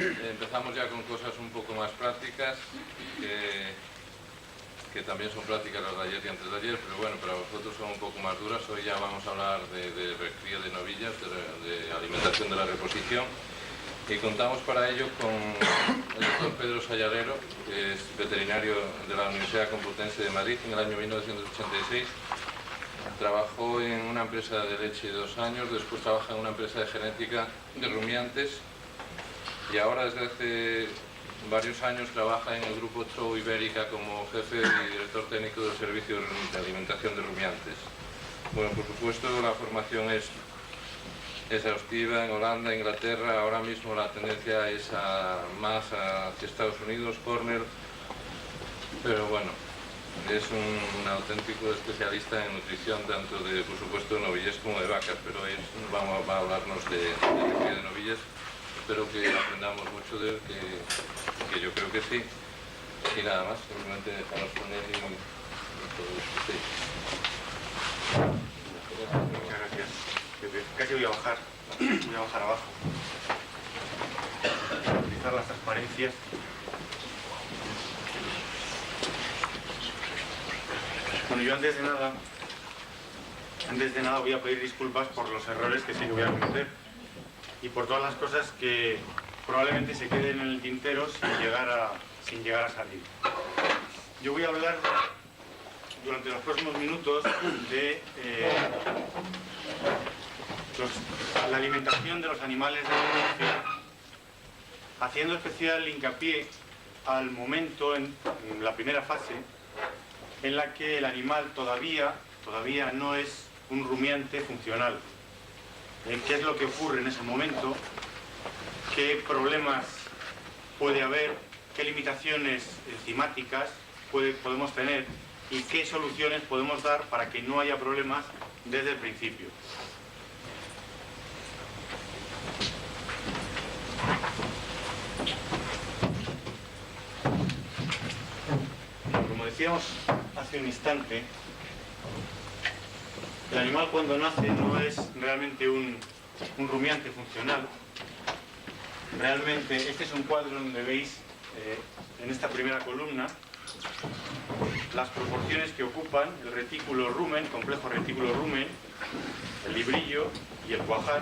empezamos ya con cosas un poco más prácticas, que también son prácticas las de ayer y antes de ayer, pero bueno, para vosotros son un poco más duras. Hoy ya vamos a hablar de recría de novillas, de alimentación de la reposición, y contamos para ello con el doctor Pedro Sayalero, que es veterinario de la Universidad Complutense de Madrid. En el año 1986 trabajó en una empresa de leche 2 años, después trabaja en una empresa de genética de rumiantes, y ahora desde hace varios años trabaja en el Grupo Trouw Ibérica como jefe y director técnico del servicio de alimentación de rumiantes. Bueno, por supuesto la formación es exhaustiva en Holanda, Inglaterra. Ahora mismo la tendencia es más hacia Estados Unidos, Cornell, pero bueno, es un auténtico especialista en nutrición, tanto de, por supuesto, de novillas como de vacas, pero va a hablarnos de recría de novillas. Espero que aprendamos mucho de él, que yo creo que sí. Y nada más, simplemente dejaros con él y todo esto. Muchas gracias. Casi voy a bajar abajo. Utilizar las transparencias. Bueno, yo antes de nada voy a pedir disculpas por los errores que sé que voy a cometer y por todas las cosas que probablemente se queden en el tintero sin llegar a salir. Yo voy a hablar durante los próximos minutos de la alimentación de los animales de reproducción, haciendo especial hincapié al momento, en la primera fase, en la que el animal todavía no es un rumiante funcional. ¿Qué es lo que ocurre en ese momento? ¿Qué problemas puede haber? ¿Qué limitaciones enzimáticas podemos tener? ¿Y qué soluciones podemos dar para que no haya problemas desde el principio? Como decíamos hace un instante, el animal cuando nace no es realmente un rumiante funcional. Realmente, este es un cuadro donde veis en esta primera columna las proporciones que ocupan el retículo rumen, complejo retículo rumen, el librillo y el cuajar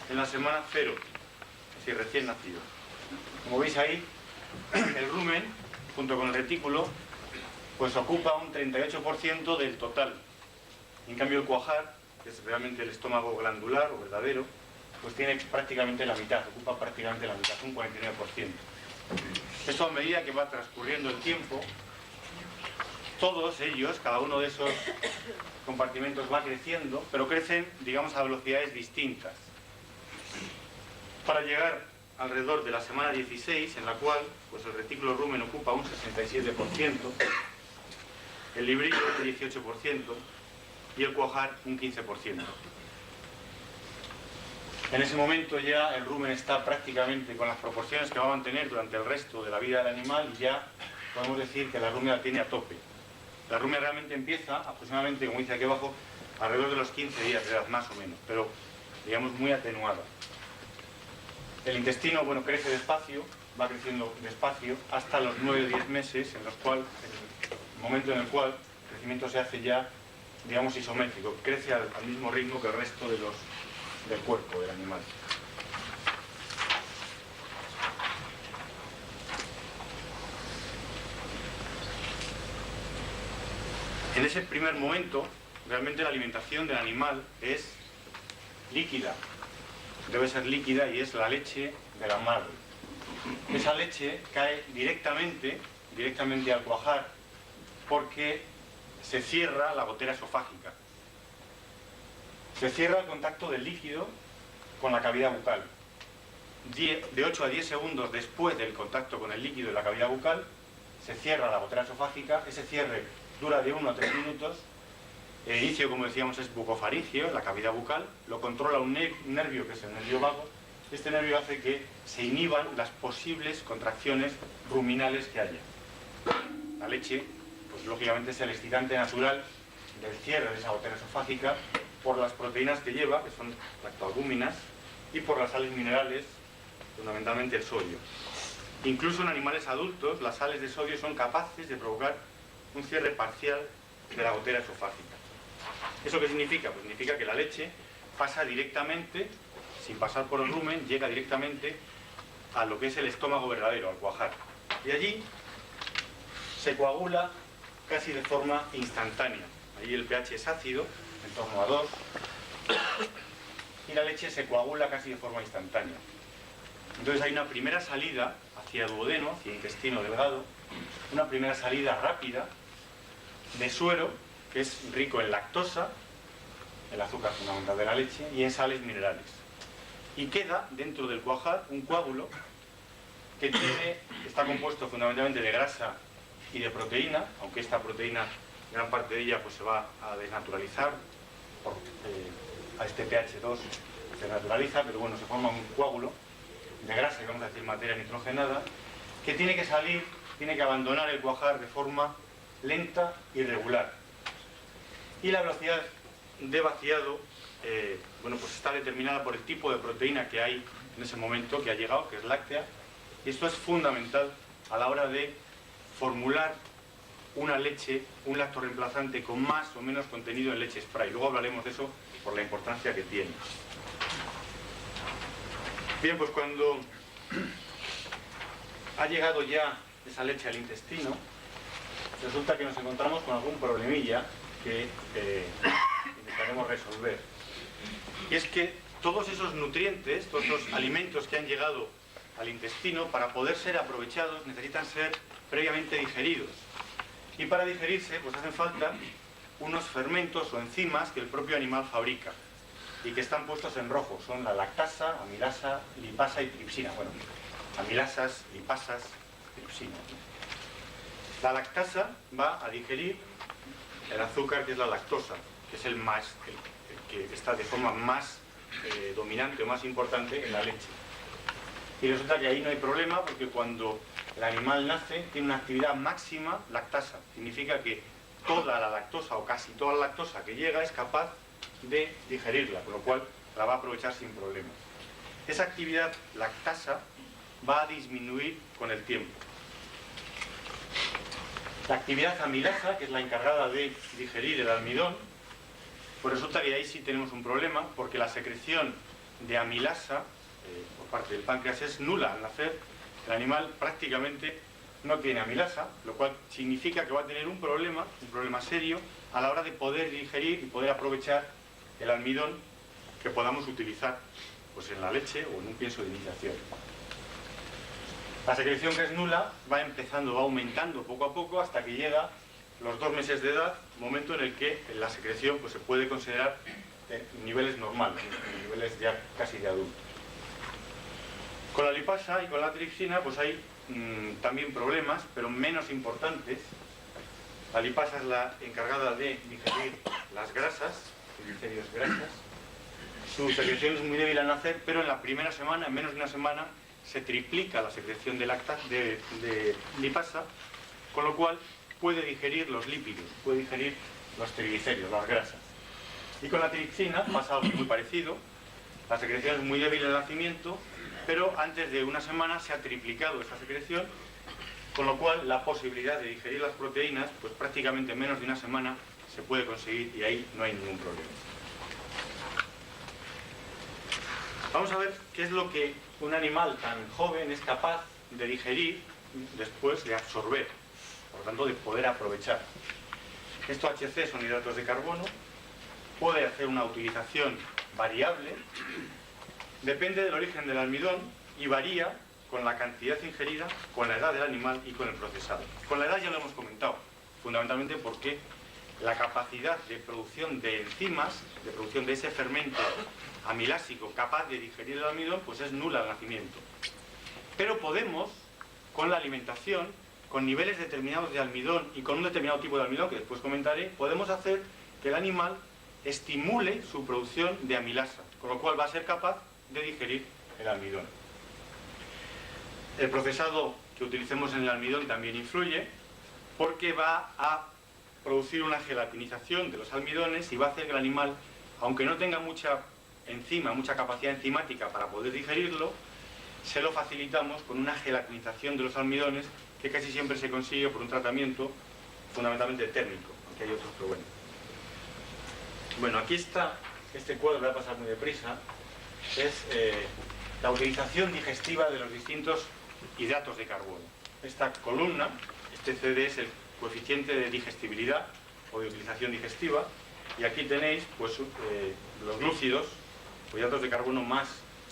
en la semana 0, es decir, recién nacido. Como veis ahí, el rumen, junto con el retículo, pues ocupa un 38% del total. En cambio el cuajar, que es realmente el estómago glandular o verdadero, pues tiene prácticamente la mitad, ocupa prácticamente la mitad, un 49%. Esto a medida que va transcurriendo el tiempo, todos ellos, cada uno de esos compartimentos va creciendo, pero crecen, digamos, a velocidades distintas. Para llegar alrededor de la semana 16, en la cual pues el retículo rumen ocupa un 67%, el librillo un 18% y el cuajar un 15%. En ese momento ya el rumen está prácticamente con las proporciones que va a mantener durante el resto de la vida del animal, y ya podemos decir que la rumia la tiene a tope. La rumia realmente empieza aproximadamente, como dice aquí abajo, alrededor de los 15 días de edad, más o menos, pero digamos muy atenuada. El intestino, bueno, crece despacio, va creciendo despacio hasta los 9 o 10 meses, en el momento en el cual el crecimiento se hace ya, digamos, isométrico, crece al mismo ritmo que el resto del cuerpo del animal. En ese primer momento, realmente la alimentación del animal es líquida. Debe ser líquida y es la leche de la madre. Esa leche cae directamente al cuajar porque se cierra la gotera esofágica. Se cierra el contacto del líquido con la cavidad bucal. De 8 a 10 segundos después del contacto con el líquido en la cavidad bucal, se cierra la gotera esofágica. Ese cierre dura de 1 a 3 minutos. El inicio, como decíamos, es bucofaringeo, la cavidad bucal. Lo controla un nervio, que es el nervio vago. Este nervio hace que se inhiban las posibles contracciones ruminales que haya. La leche, pues lógicamente es el excitante natural del cierre de esa gotera esofágica, por las proteínas que lleva, que son lactoalbúminas, y por las sales minerales fundamentalmente el sodio. Incluso en animales adultos, las sales de sodio son capaces de provocar un cierre parcial de la gotera esofágica. ¿Eso qué significa? Pues significa que la leche pasa directamente, sin pasar por el rumen, llega directamente a lo que es el estómago verdadero, al cuajar. Y allí se coagula casi de forma instantánea. Allí el pH es ácido, en torno a 2, y la leche se coagula casi de forma instantánea. Entonces hay una primera salida hacia el duodeno, hacia el intestino delgado, una primera salida rápida de suero, que es rico en lactosa, el azúcar fundamental de la leche, y en sales minerales. Y queda dentro del cuajar un coágulo que está compuesto fundamentalmente de grasa y de proteína, aunque esta proteína, gran parte de ella, pues se va a desnaturalizar a este pH 2, se naturaliza, pero bueno, se forma un coágulo de grasa, que vamos a decir materia nitrogenada, que tiene que salir, tiene que abandonar el cuajar de forma lenta y regular. Y la velocidad de vaciado, bueno, pues está determinada por el tipo de proteína que hay en ese momento, que ha llegado, que es láctea, y esto es fundamental a la hora de formular una leche, un lactorreemplazante con más o menos contenido en leche spray. Luego hablaremos de eso por la importancia que tiene. Bien, pues cuando ha llegado ya esa leche al intestino, resulta que nos encontramos con algún problemilla que intentaremos resolver. Y es que todos esos nutrientes, todos esos alimentos que han llegado al intestino, para poder ser aprovechados, necesitan ser previamente digeridos. Y para digerirse, pues hacen falta unos fermentos o enzimas que el propio animal fabrica y que están puestos en rojo. Son la lactasa, amilasa, lipasa y tripsina. Bueno, amilasas, lipasas, tripsina. La lactasa va a digerir el azúcar, que es la lactosa, que es el que está de forma más dominante o más importante en la leche. Y resulta que ahí no hay problema, porque cuando el animal nace tiene una actividad máxima lactasa. Significa que toda la lactosa o casi toda la lactosa que llega es capaz de digerirla, con lo cual la va a aprovechar sin problemas. Esa actividad lactasa va a disminuir con el tiempo. La actividad amilasa, que es la encargada de digerir el almidón, pues resulta que ahí sí tenemos un problema, porque la secreción de amilasa por parte del páncreas es nula. Al nacer el animal prácticamente no tiene amilasa, lo cual significa que va a tener un problema serio a la hora de poder digerir y poder aprovechar el almidón que podamos utilizar pues en la leche o en un pienso de iniciación. La secreción, que es nula, va empezando, va aumentando poco a poco hasta que llega los 2 meses de edad, momento en el que la secreción pues se puede considerar en niveles normales, en niveles ya casi de adulto. Con la lipasa y con la tripsina pues hay también problemas, pero menos importantes. La lipasa es la encargada de digerir las grasas, triglicéridos grasas. Su secreción es muy débil al nacer, pero en la primera semana, en menos de una semana, se triplica la secreción de lipasa, con lo cual puede digerir los lípidos, puede digerir los triglicéridos, las grasas. Y con la tripsina pasa algo muy parecido. La secreción es muy débil al nacimiento, pero antes de una semana se ha triplicado esa secreción, con lo cual la posibilidad de digerir las proteínas, pues prácticamente en menos de una semana se puede conseguir y ahí no hay ningún problema. Vamos a ver qué es lo que un animal tan joven es capaz de digerir después de absorber, por lo tanto de poder aprovechar. Estos HC son hidratos de carbono, puede hacer una utilización variable, depende del origen del almidón y varía con la cantidad ingerida, con la edad del animal y con el procesado. Con la edad ya lo hemos comentado, fundamentalmente porque la capacidad de producción de enzimas, de producción de ese fermento amilásico capaz de digerir el almidón, pues es nula al nacimiento. Pero podemos, con la alimentación, con niveles determinados de almidón y con un determinado tipo de almidón, que después comentaré, podemos hacer que el animal estimule su producción de amilasa, con lo cual va a ser capaz de digerir el almidón. El procesado que utilicemos en el almidón también influye, porque va a producir una gelatinización de los almidones y va a hacer que el animal, aunque no tenga mucha enzima, mucha capacidad enzimática para poder digerirlo, se lo facilitamos con una gelatinización de los almidones que casi siempre se consigue por un tratamiento fundamentalmente térmico, aunque hay otros, pero bueno. Bueno, aquí está este cuadro, voy a pasar muy deprisa, es la utilización digestiva de los distintos hidratos de carbono. Esta columna, este CD, es el coeficiente de digestibilidad o de utilización digestiva, y aquí tenéis pues, los glúcidos, o hidratos de carbono más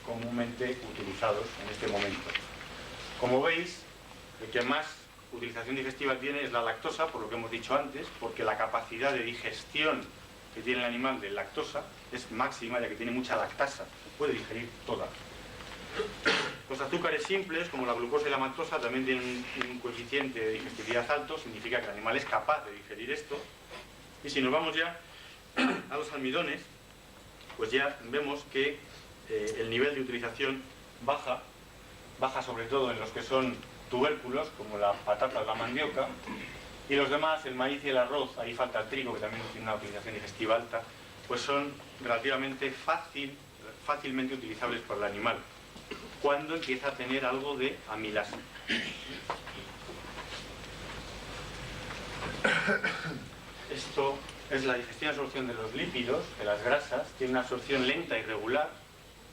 comúnmente utilizados en este momento. Como veis, el que más utilización digestiva tiene es la lactosa, por lo que hemos dicho antes, porque la capacidad de digestión que tiene el animal de lactosa es máxima, ya que tiene mucha lactasa, puede digerir toda. Los azúcares simples, como la glucosa y la maltosa, también tienen un coeficiente de digestibilidad alto, significa que el animal es capaz de digerir esto. Y si nos vamos ya a los almidones, pues ya vemos que el nivel de utilización baja sobre todo en los que son tubérculos, como la patata o la mandioca, y los demás, el maíz y el arroz, ahí falta el trigo, que también tiene una utilización digestiva alta, pues son relativamente fácilmente utilizables por el animal, cuando empieza a tener algo de amilasa. Esto es la digestión y absorción de los lípidos, de las grasas, tiene una absorción lenta y regular,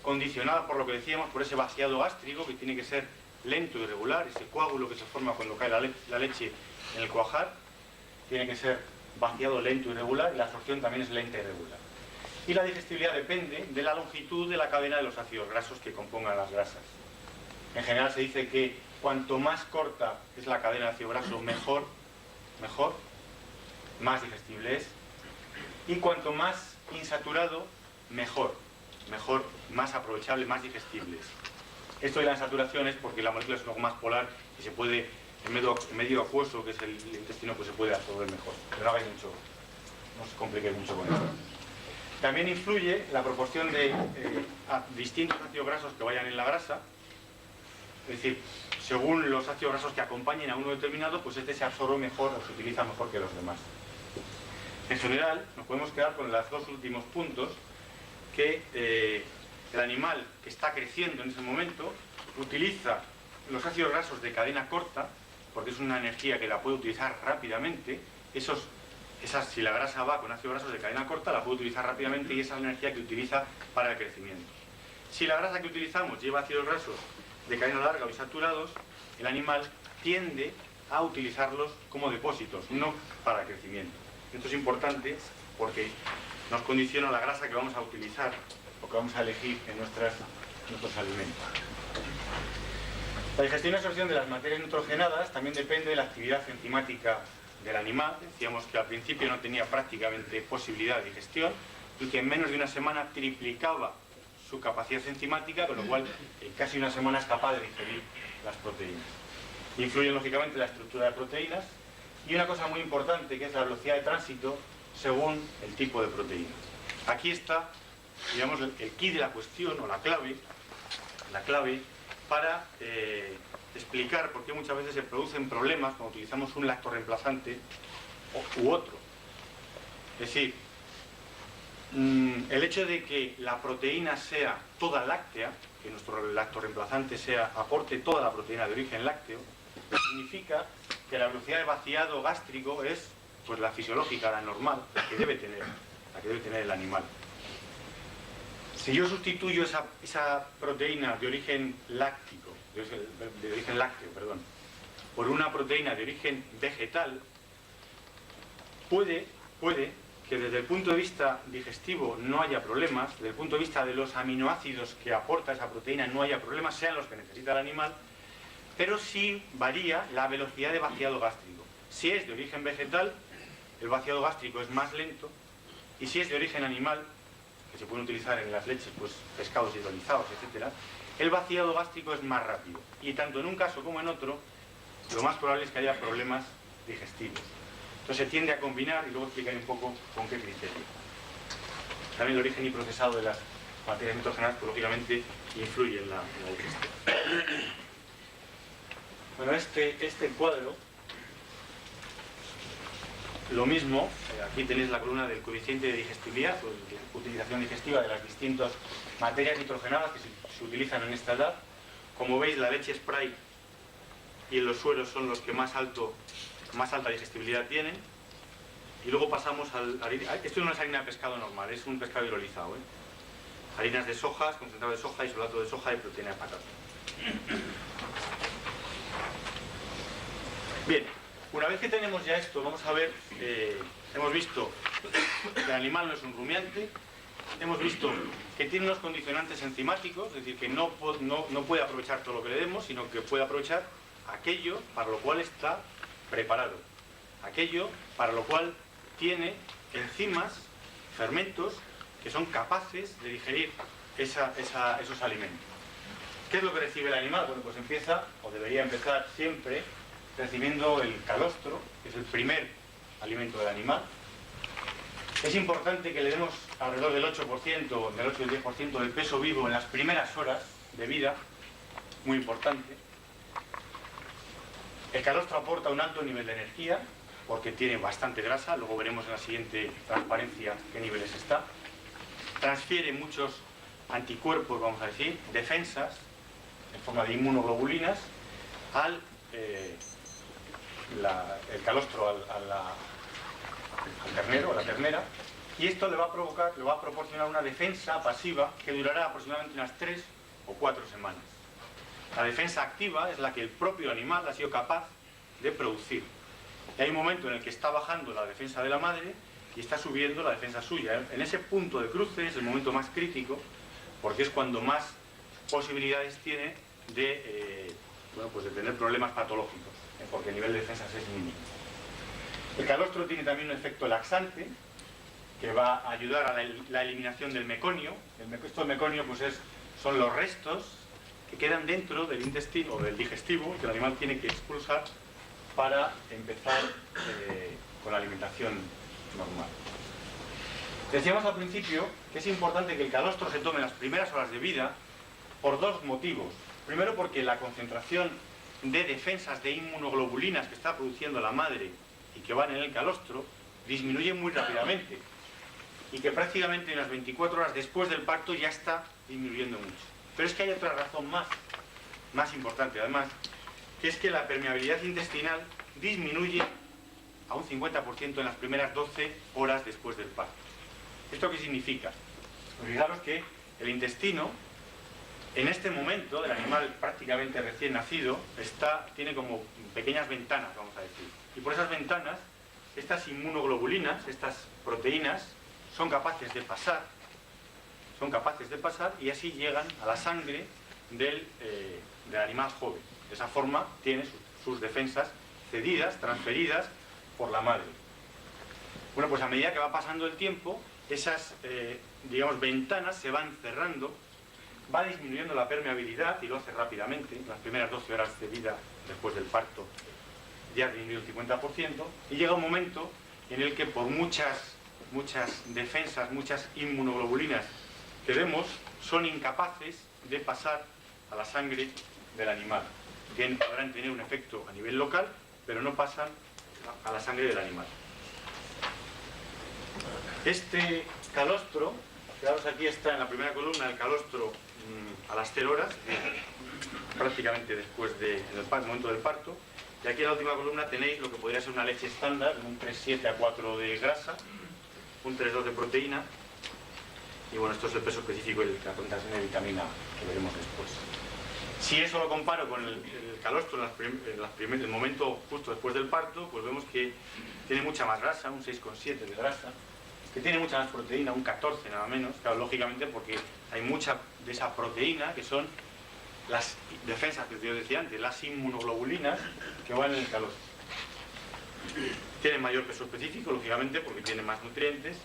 condicionada por lo que decíamos, por ese vaciado gástrico, que tiene que ser lento y regular, ese coágulo que se forma cuando cae la leche en el cuajar, tiene que ser vaciado lento y regular, y la absorción también es lenta y regular. Y la digestibilidad depende de la longitud de la cadena de los ácidos grasos que compongan las grasas. En general se dice que cuanto más corta es la cadena de ácido graso, mejor, más digestible es, y cuanto más insaturado, mejor, más aprovechable, más digestible es. Esto de la insaturación es porque la molécula es un poco más polar y se puede, en medio acuoso, que es el intestino, pues se puede absorber mejor. Pero no hagáis mucho, no os compliquéis mucho con esto. También influye la proporción de distintos ácidos grasos que vayan en la grasa, es decir, según los ácidos grasos que acompañen a uno determinado, pues este se absorbe mejor o se utiliza mejor que los demás. En general, nos podemos quedar con los dos últimos puntos, que el animal que está creciendo en ese momento utiliza los ácidos grasos de cadena corta, porque es una energía que la puede utilizar rápidamente. Si la grasa va con ácidos grasos de cadena corta, la puede utilizar rápidamente, y esa es la energía que utiliza para el crecimiento. Si la grasa que utilizamos lleva ácidos grasos de cadena larga o insaturados, el animal tiende a utilizarlos como depósitos, no para el crecimiento. Esto es importante porque nos condiciona la grasa que vamos a utilizar o que vamos a elegir en nuestros alimentos. La digestión y absorción de las materias nitrogenadas también depende de la actividad enzimática del animal. Decíamos que al principio no tenía prácticamente posibilidad de digestión y que en menos de una semana triplicaba su capacidad enzimática, con lo cual en casi una semana es capaz de digerir las proteínas. Influyen lógicamente la estructura de proteínas y una cosa muy importante, que es la velocidad de tránsito según el tipo de proteína. Aquí está, digamos, el quid de la cuestión, o la clave para explicar por qué muchas veces se producen problemas cuando utilizamos un lactorreemplazante u otro. Es decir, el hecho de que la proteína sea toda láctea, que nuestro lactorreemplazante aporte toda la proteína de origen lácteo, significa que la velocidad de vaciado gástrico es pues la fisiológica, la normal, la que debe tener el animal. Si yo sustituyo esa proteína de origen lácteo, por una proteína de origen vegetal, puede que desde el punto de vista digestivo no haya problemas, desde el punto de vista de los aminoácidos que aporta esa proteína no haya problemas, sean los que necesita el animal, pero sí varía la velocidad de vaciado gástrico. Si es de origen vegetal, el vaciado gástrico es más lento, y si es de origen animal, que se pueden utilizar en las leches, pues pescados hidrolizados, etc., el vaciado gástrico es más rápido. Y tanto en un caso como en otro, lo más probable es que haya problemas digestivos. Entonces se tiende a combinar, y luego explicaré un poco con qué criterio. También el origen y procesado de las materias nitrogenadas, pues, lógicamente, influye en la digestión. Bueno, este cuadro, lo mismo, aquí tenéis la columna del coeficiente de digestibilidad, o de utilización digestiva de las distintas materias nitrogenadas que se utilizan en esta edad. Como veis, la leche spray y los sueros son los que más alta digestibilidad tienen. Y luego pasamos al... Esto no es harina de pescado normal, es un pescado hidrolizado, ¿eh? Harinas de soja, concentrado de soja, isolato de soja y proteína de patata. Bien, una vez que tenemos ya esto, vamos a ver, hemos visto que el animal no es un rumiante, hemos visto que tiene unos condicionantes enzimáticos, es decir, que no puede aprovechar todo lo que le demos, sino que puede aprovechar aquello para lo cual está preparado, aquello para lo cual tiene enzimas, fermentos, que son capaces de digerir esos alimentos. ¿Qué es lo que recibe el animal? Bueno, pues empieza, o debería empezar siempre, recibiendo el calostro, que es el primer alimento del animal. Es importante que le demos alrededor del 8%, del 8 y el 10% del peso vivo en las primeras horas de vida, muy importante. El calostro aporta un alto nivel de energía, porque tiene bastante grasa, luego veremos en la siguiente transparencia qué niveles está. Transfiere muchos anticuerpos, vamos a decir, defensas, en forma de inmunoglobulinas, el calostro al ternero, a la ternera, y esto le va a proporcionar una defensa pasiva que durará aproximadamente unas 3 o 4 semanas. La defensa activa es la que el propio animal ha sido capaz de producir. Y hay un momento en el que está bajando la defensa de la madre y está subiendo la defensa suya. En ese punto de cruce es el momento más crítico, porque es cuando más posibilidades tiene de tener problemas patológicos, porque el nivel de defensas es mínimo. El calostro tiene también un efecto laxante, que va a ayudar a la eliminación del meconio. Esto del meconio pues son los restos que quedan dentro del intestino o del digestivo que el animal tiene que expulsar para empezar con la alimentación normal. Decíamos al principio que es importante que el calostro se tome en las primeras horas de vida por dos motivos. Primero, porque la concentración de defensas de inmunoglobulinas que está produciendo la madre y que van en el calostro disminuye muy rápidamente, y que prácticamente en las 24 horas después del parto ya está disminuyendo mucho. Pero es que hay otra razón más importante además, que es que la permeabilidad intestinal disminuye a un 50% en las primeras 12 horas después del parto. ¿Esto qué significa? Pues fijaros que el intestino, en este momento del animal prácticamente recién nacido, tiene como pequeñas ventanas, vamos a decir. Y por esas ventanas, estas inmunoglobulinas, estas proteínas, son capaces de pasar y así llegan a la sangre del animal joven. De esa forma tiene sus defensas cedidas, transferidas por la madre. Bueno, pues a medida que va pasando el tiempo, esas ventanas se van cerrando, va disminuyendo la permeabilidad y lo hace rápidamente. Las primeras 12 horas de vida después del parto ya ha disminuido el 50%, y llega un momento en el que por muchas defensas, muchas inmunoglobulinas que vemos, son incapaces de pasar a la sangre del animal. Podrán tener un efecto a nivel local, pero no pasan a la sangre del animal. Este calostro, fijaros, aquí está en la primera columna el calostro a las 0 horas, prácticamente después en el momento del parto, y aquí en la última columna tenéis lo que podría ser una leche estándar, un 3,7 a 4 de grasa, un 3,2 de proteína, y bueno, esto es el peso específico y la concentración de vitamina que veremos después. Si eso lo comparo con el calostro en el momento justo después del parto, pues vemos que tiene mucha más grasa, un 6,7 de grasa, que tiene mucha más proteína, un 14 nada menos, claro, lógicamente porque hay mucha de esa proteína que son las defensas que yo decía antes, las inmunoglobulinas que van en el calostro. Tiene mayor peso específico, lógicamente, porque tiene más nutrientes.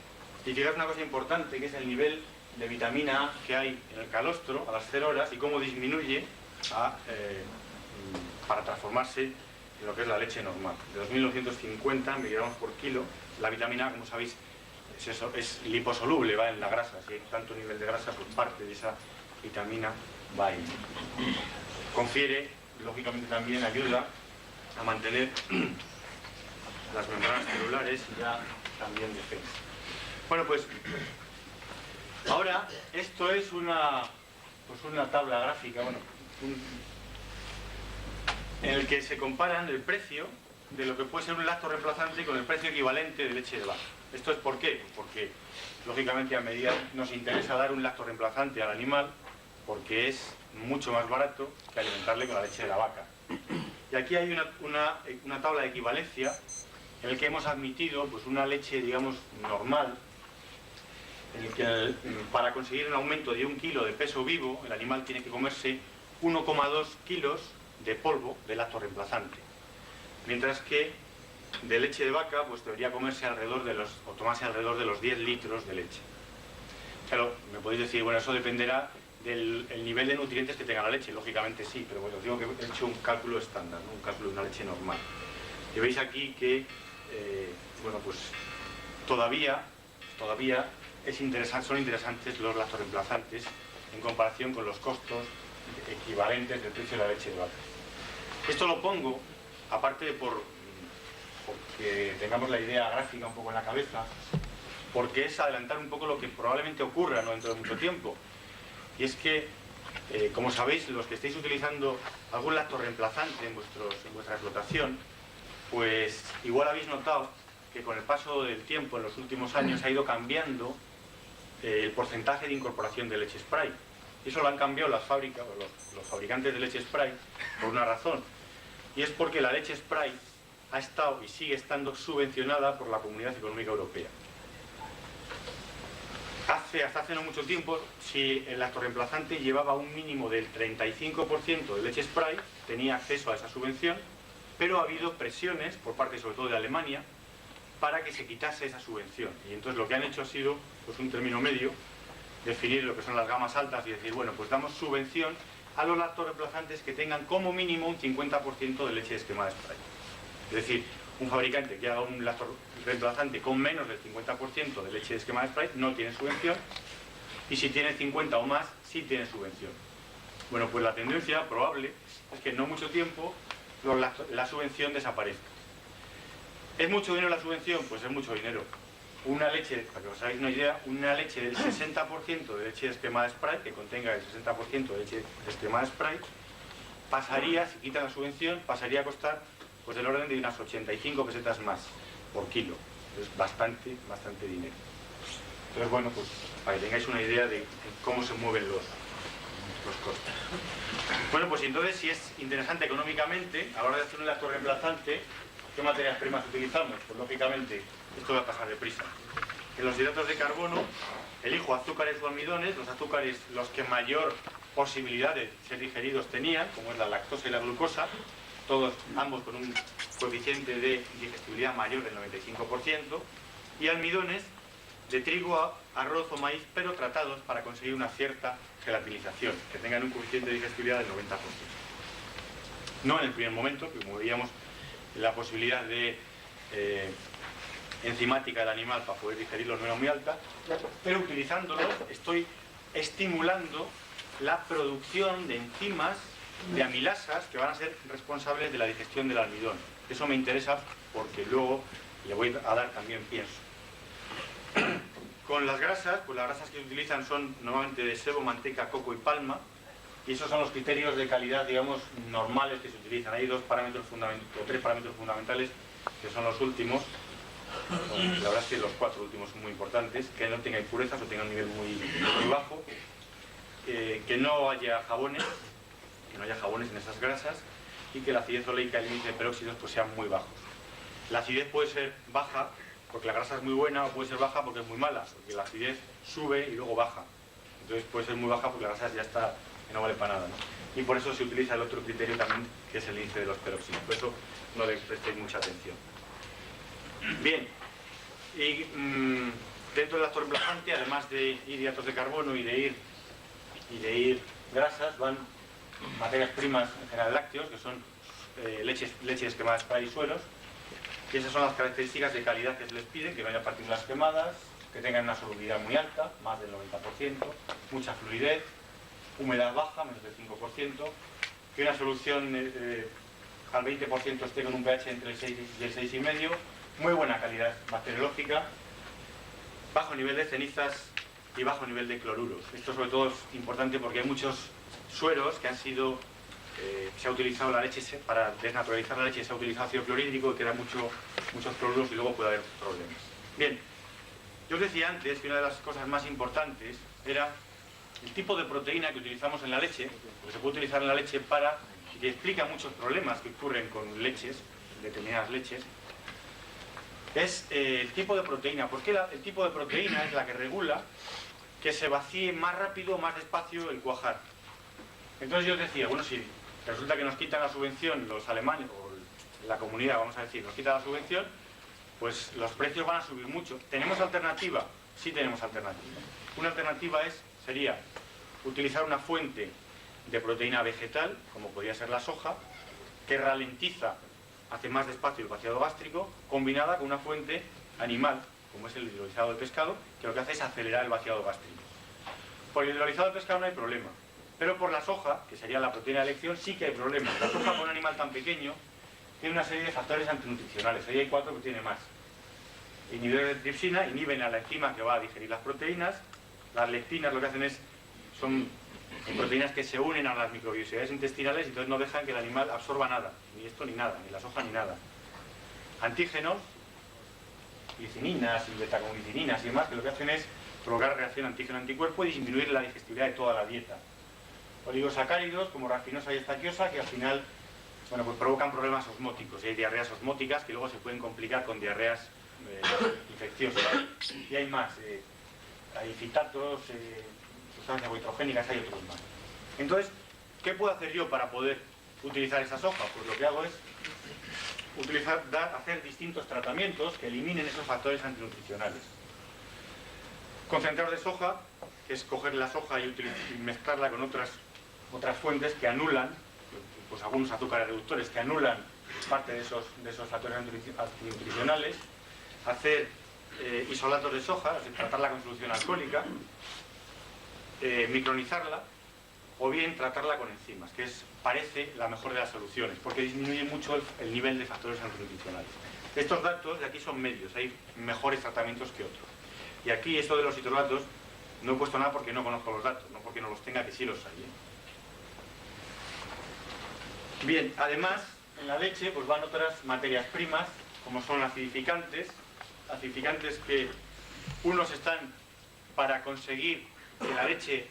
Y fijaos una cosa importante, que es el nivel de vitamina A que hay en el calostro a las 0 horas y cómo disminuye para transformarse en lo que es la leche normal. De 2.950 miligramos por kilo, la vitamina A, como sabéis, es liposoluble, va en la grasa. Si hay tanto nivel de grasa, pues parte de esa vitamina va ahí. Confiere, lógicamente también ayuda a mantener las membranas celulares y ya también defensa. Bueno, pues ahora esto es una tabla gráfica. Bueno, en el que se comparan el precio de lo que puede ser un lacto reemplazante con el precio equivalente de leche de vaca. ¿Esto es por qué? Porque, lógicamente, a medida nos interesa dar un lacto reemplazante al animal, porque es mucho más barato que alimentarle con la leche de la vaca. Y aquí hay una tabla de equivalencia en el que hemos admitido pues, una leche, digamos, normal, en el que para conseguir un aumento de 1 kilo de peso vivo, el animal tiene que comerse 1,2 kilos de polvo de lacto reemplazante. Mientras que de leche de vaca, pues debería comerse tomarse alrededor de los 10 litros de leche. Claro, me podéis decir, bueno, eso dependerá del nivel de nutrientes que tenga la leche. Lógicamente sí, pero bueno, os digo que he hecho un cálculo estándar, ¿no? Un cálculo de una leche normal. Y veis aquí que, bueno, pues todavía son interesantes los lactoreemplazantes en comparación con los costos equivalentes del precio de la leche de vaca. Esto lo pongo, aparte de porque tengamos la idea gráfica un poco en la cabeza, porque es adelantar un poco lo que probablemente ocurra no dentro de mucho tiempo. Y es que, como sabéis, los que estéis utilizando algún lactoreemplazante en vuestra explotación, pues igual habéis notado que con el paso del tiempo, en los últimos años, ha ido cambiando el porcentaje de incorporación de leche spray. Y eso lo han cambiado las fábricas, los fabricantes de leche spray, por una razón. Y es porque la leche spray ha estado y sigue estando subvencionada por la Comunidad Económica Europea. Hasta hace no mucho tiempo, si el lactoreemplazante llevaba un mínimo del 35% de leche spray, tenía acceso a esa subvención, pero ha habido presiones, por parte sobre todo de Alemania, para que se quitase esa subvención. Y entonces lo que han hecho ha sido, pues un término medio, definir lo que son las gamas altas y decir, bueno, pues damos subvención a los lactoreemplazantes que tengan como mínimo un 50% de leche descremada spray. Es decir, un fabricante que haga un lactoreemplazante con menos del 50% de leche descremada spray no tiene subvención, y si tiene 50 o más, sí tiene subvención. Bueno, pues la tendencia probable es que en no mucho tiempo la subvención desaparezca. ¿Es mucho dinero la subvención? Pues es mucho dinero. Una leche, para que os hagáis una idea, una leche del 60% de leche descremada spray, que contenga el 60% de leche descremada spray, pasaría, si quitan la subvención, pasaría a costar pues del orden de unas 85 pesetas más por kilo. Es bastante dinero. Entonces, bueno, pues para que tengáis una idea de cómo se mueven los costos. Bueno, pues entonces, si es interesante económicamente, a la hora de hacer un lactoreemplazante, ¿qué materias primas utilizamos? Pues lógicamente, esto va a pasar deprisa. En los hidratos de carbono, elijo azúcares o almidones, los azúcares los que mayor posibilidad de ser digeridos tenían, como es la lactosa y la glucosa, ambos con un coeficiente de digestibilidad mayor del 95%, y almidones de trigo, arroz o maíz, pero tratados para conseguir una cierta gelatinización, que tengan un coeficiente de digestibilidad del 90%. No en el primer momento, que como veíamos, la posibilidad de enzimática del animal para poder digerirlos no era muy alta, pero utilizándolos estoy estimulando la producción de enzimas, de amilasas, que van a ser responsables de la digestión del almidón. Eso me interesa porque luego le voy a dar también pienso. Con las grasas, pues las grasas que se utilizan son normalmente de sebo, manteca, coco y palma, y esos son los criterios de calidad, digamos, normales que se utilizan. Hay tres parámetros fundamentales, que son los últimos. La verdad es que los 4 últimos son muy importantes: que no tenga impurezas o tenga un nivel muy bajo, que no haya jabones en esas grasas, y que la acidez oleica y el índice de peróxidos pues sean muy bajos. La acidez puede ser baja porque la grasa es muy buena, o puede ser baja porque es muy mala, porque la acidez sube y luego baja. Entonces puede ser muy baja porque la grasa ya está, que no vale para nada, ¿no? Y por eso se utiliza el otro criterio también, que es el índice de los peróxidos. Por eso no le prestéis mucha atención. Bien, y dentro del lactoreemplazante, además de ir hidratos de carbono y de ir grasas, van materias primas, en general lácteos, que son leche descremada spray y suelos. Y esas son las características de calidad que se les piden: que no haya partículas quemadas, que tengan una solubilidad muy alta, más del 90%, mucha fluidez, humedad baja, menos del 5%, que una solución al 20% esté con un pH entre el 6 y el 6,5, muy buena calidad bacteriológica, bajo nivel de cenizas y bajo nivel de cloruros. Esto sobre todo es importante porque hay muchos sueros que han sido, se ha utilizado la leche, para desnaturalizar la leche se ha utilizado ácido clorhídrico, que queda muchos cloruros y luego puede haber problemas. Bien, yo os decía antes que una de las cosas más importantes era el tipo de proteína que utilizamos en la leche, porque se puede utilizar en la leche para, y que explica muchos problemas que ocurren con leches, determinadas leches, es el tipo de proteína. Porque el tipo de proteína es la que regula que se vacíe más rápido o más despacio el cuajar. Entonces yo os decía, bueno, si resulta que nos quitan la subvención los alemanes, o la comunidad, vamos a decir, nos quita la subvención, pues los precios van a subir mucho. ¿Tenemos alternativa? Sí tenemos alternativa. Una alternativa sería utilizar una fuente de proteína vegetal, como podría ser la soja, que ralentiza, hace más despacio el vaciado gástrico, combinada con una fuente animal, como es el hidrolizado del pescado, que lo que hace es acelerar el vaciado gástrico. Por el hidrolizado del pescado no hay problema, pero por la soja, que sería la proteína de elección, sí que hay problema. La soja, por un animal tan pequeño, tiene una serie de factores antinutricionales. Ahí hay 4 que tiene más. Inhibidores de tripsina inhiben a la enzima que va a digerir las proteínas. Las lectinas lo que hacen son proteínas que se unen a las microbiosidades intestinales y entonces no dejan que el animal absorba nada, ni esto ni nada, ni la soja ni nada. Antígenos, glicininas y betaconglicinas y demás, que lo que hacen es provocar reacción antígeno-anticuerpo y disminuir la digestibilidad de toda la dieta. Oligosacáridos como rafinosa y estaquiosa, que al final, bueno, pues provocan problemas osmóticos, y hay diarreas osmóticas que luego se pueden complicar con diarreas infecciosas. Y hay más, hay fitatos, sustancias goitrogénicas, hay otros más. Entonces, ¿qué puedo hacer yo para poder utilizar esa soja? Pues lo que hago es hacer distintos tratamientos que eliminen esos factores antinutricionales. Concentrados de soja, que es coger la soja y mezclarla con otras fuentes que anulan, pues algunos azúcares reductores que anulan parte de esos factores antinutricionales, hacer isolatos de soja, es decir, tratarla con solución alcohólica, micronizarla, o bien tratarla con enzimas, que parece la mejor de las soluciones, porque disminuye mucho el nivel de factores antinutricionales. Estos datos de aquí son medios, hay mejores tratamientos que otros. Y aquí esto de los citrulatos no he puesto nada porque no conozco los datos, no porque no los tenga, que sí los hay. Bien, además, en la leche pues van otras materias primas, como son acidificantes que unos están para conseguir que la leche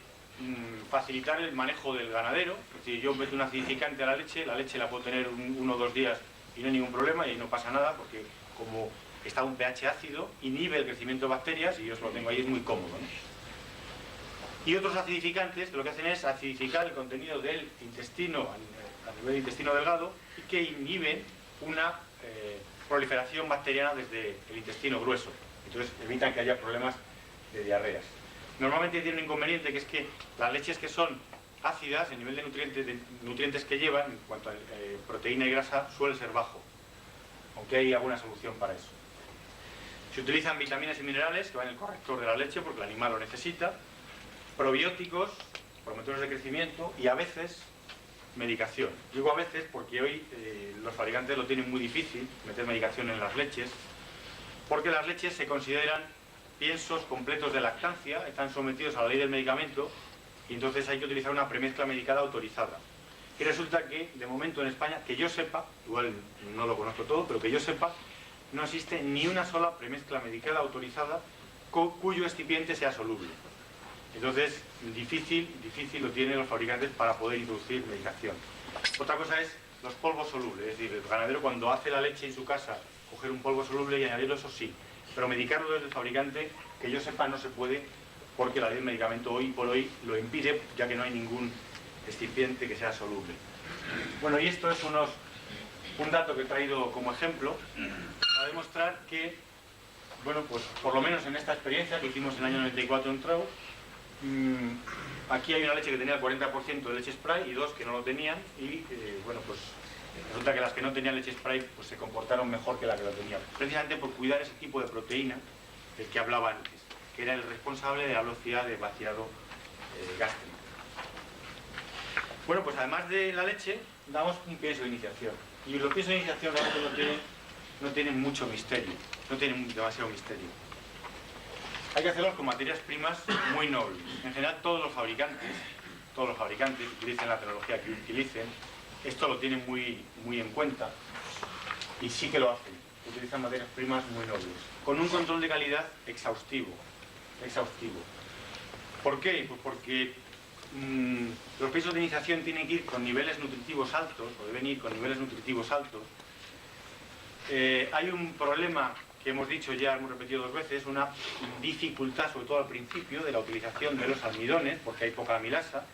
facilitar el manejo del ganadero. Es decir, yo meto un acidificante a la leche la puedo tener 1 o 2 días y no hay ningún problema y no pasa nada, porque como está a un pH ácido, inhibe el crecimiento de bacterias y yo lo tengo ahí, es muy cómodo, ¿no? Y otros acidificantes que lo que hacen es acidificar el contenido del intestino a nivel de intestino delgado y que inhiben una proliferación bacteriana desde el intestino grueso. Entonces evitan que haya problemas de diarreas. Normalmente tiene un inconveniente, que es que las leches que son ácidas, el nivel de nutrientes que llevan en cuanto a proteína y grasa suele ser bajo, aunque hay alguna solución para eso. Se utilizan vitaminas y minerales que van en el corrector de la leche porque el animal lo necesita, probióticos, promotores de crecimiento y a veces medicación. Digo a veces porque hoy los fabricantes lo tienen muy difícil, meter medicación en las leches, porque las leches se consideran piensos completos de lactancia, están sometidos a la ley del medicamento y entonces hay que utilizar una premezcla medicada autorizada. Y resulta que, de momento en España, que yo sepa, igual no lo conozco todo, pero que yo sepa, no existe ni una sola premezcla medicada autorizada cuyo excipiente sea soluble. Entonces, difícil lo tienen los fabricantes para poder introducir medicación. Otra cosa es los polvos solubles, es decir, el ganadero cuando hace la leche en su casa, coger un polvo soluble y añadirlo, eso sí. Pero medicarlo desde el fabricante, que yo sepa, no se puede, porque la ley del medicamento hoy por hoy lo impide, ya que no hay ningún excipiente que sea soluble. Bueno, y esto es un dato que he traído como ejemplo, para demostrar que, bueno, pues por lo menos en esta experiencia que hicimos en el año 94 en Trau, aquí hay una leche que tenía el 40% de leche spray y 2 que no lo tenían, y bueno, pues resulta que las que no tenían leche spray pues se comportaron mejor que la que lo tenían, precisamente por cuidar ese tipo de proteína del que hablaba antes, que era el responsable de la velocidad de vaciado gástrico. Bueno, pues además de la leche, damos un pienso de iniciación. Y los piensos de iniciación realmente no tienen mucho misterio, no tienen demasiado misterio. Hay que hacerlos con materias primas muy nobles. En general todos los fabricantes todos los fabricantes, utilicen la tecnología que utilicen, esto lo tienen muy en cuenta y sí que lo hacen. Utilizan materias primas muy nobles, con un control de calidad exhaustivo. ¿Por qué? Pues porque los piensos de iniciación tienen que ir con niveles nutritivos altos, o deben ir con niveles nutritivos altos. Hay un problema que hemos dicho ya, hemos repetido 2 veces, una dificultad, sobre todo al principio, de la utilización de los almidones, porque hay poca amilasa,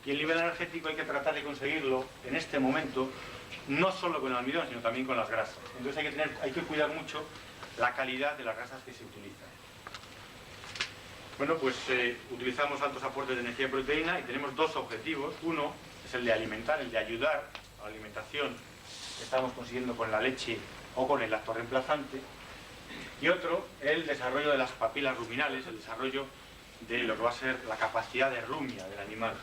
y el nivel energético hay que tratar de conseguirlo en este momento, no solo con el almidón, sino también con las grasas. Entonces hay que cuidar mucho la calidad de las grasas que se utilizan. Bueno, pues utilizamos altos aportes de energía y proteína y tenemos 2 objetivos. Uno es el de alimentar, el de ayudar a la alimentación que estamos consiguiendo con la leche o con el lactorreemplazante. Y otro, el desarrollo de las papilas ruminales, el desarrollo de lo que va a ser la capacidad de rumia del animal.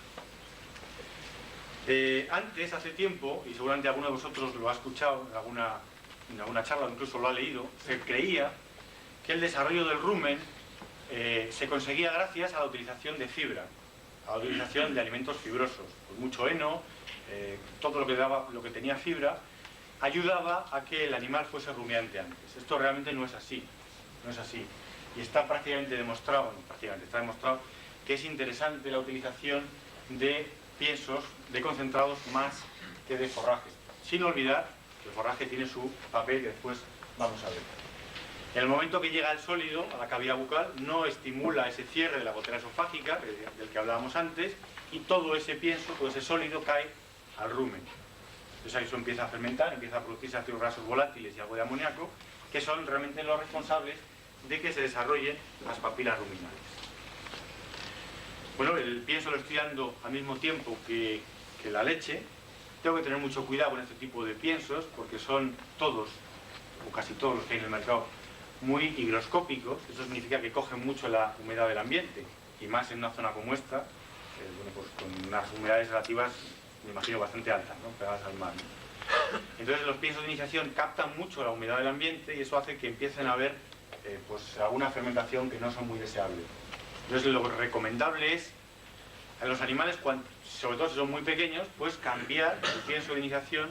Antes, hace tiempo, y seguramente alguno de vosotros lo ha escuchado en alguna charla, o incluso lo ha leído, se creía que el desarrollo del rumen se conseguía gracias a la utilización de fibra, a la utilización de alimentos fibrosos, pues mucho heno, todo lo que tenía fibra, ayudaba a que el animal fuese rumiante antes. Esto realmente no es así, y está prácticamente demostrado, está demostrado que es interesante la utilización de piensos, de concentrados más que de forrajes, sin olvidar que el forraje tiene su papel que después vamos a ver. En el momento que llega el sólido a la cavidad bucal, no estimula ese cierre de la gotera esofágica, del que hablábamos antes, y todo ese pienso, todo ese sólido cae al rumen. Entonces ahí eso empieza a fermentar, empieza a producirse ácidos grasos volátiles y algo de amoníaco, que son realmente los responsables de que se desarrollen las papilas ruminales. Bueno, el pienso lo estoy dando al mismo tiempo que la leche. Tengo que tener mucho cuidado con este tipo de piensos, porque son todos, o casi todos los que hay en el mercado, muy higroscópicos. Eso significa que cogen mucho la humedad del ambiente, y más en una zona como esta, bueno, pues con unas humedades relativas, me imagino, bastante altas, ¿no?, pegadas al mar, ¿no? Entonces los piensos de iniciación captan mucho la humedad del ambiente y eso hace que empiecen a haber pues alguna fermentación que no son muy deseables. Entonces lo recomendable es a los animales, sobre todo si son muy pequeños, pues cambiar el pienso de iniciación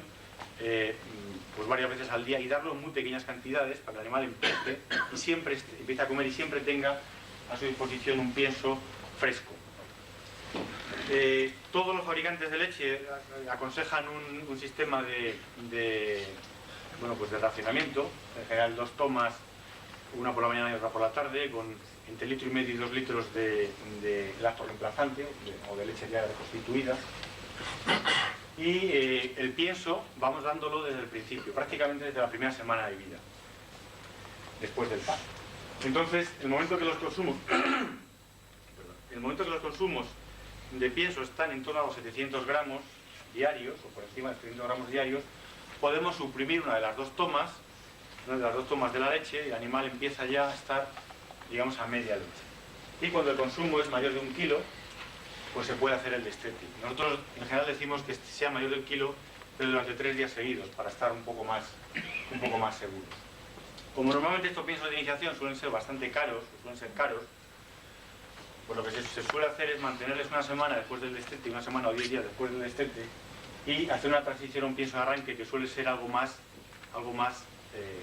pues varias veces al día y darlo en muy pequeñas cantidades para que el animal empiece a comer y siempre tenga a su disposición un pienso fresco. Todos los fabricantes de leche aconsejan un sistema de racionamiento, en general 2 tomas, una por la mañana y otra por la tarde, con entre 1,5 litros y 2 litros de lactorreemplazante o de leche ya reconstituida. Y el pienso vamos dándolo desde el principio, prácticamente desde la primera semana de vida, después del parto. Entonces, el momento que los consumos de pienso están en torno a los 700 gramos diarios, o por encima de 700 gramos diarios, podemos suprimir una de las 2 tomas de la leche y el animal empieza ya a estar, digamos, a media leche. Y cuando el consumo es mayor de 1 kilo, pues se puede hacer el destete. Nosotros en general decimos que sea mayor del kilo, pero durante 3 días seguidos, para estar un poco más seguros. Como normalmente estos piensos de iniciación suelen ser bastante caros, pues lo que se suele hacer es mantenerles una semana después del destete, una semana o 10 días después del destete, y hacer una transición a un pienso de arranque que suele ser algo más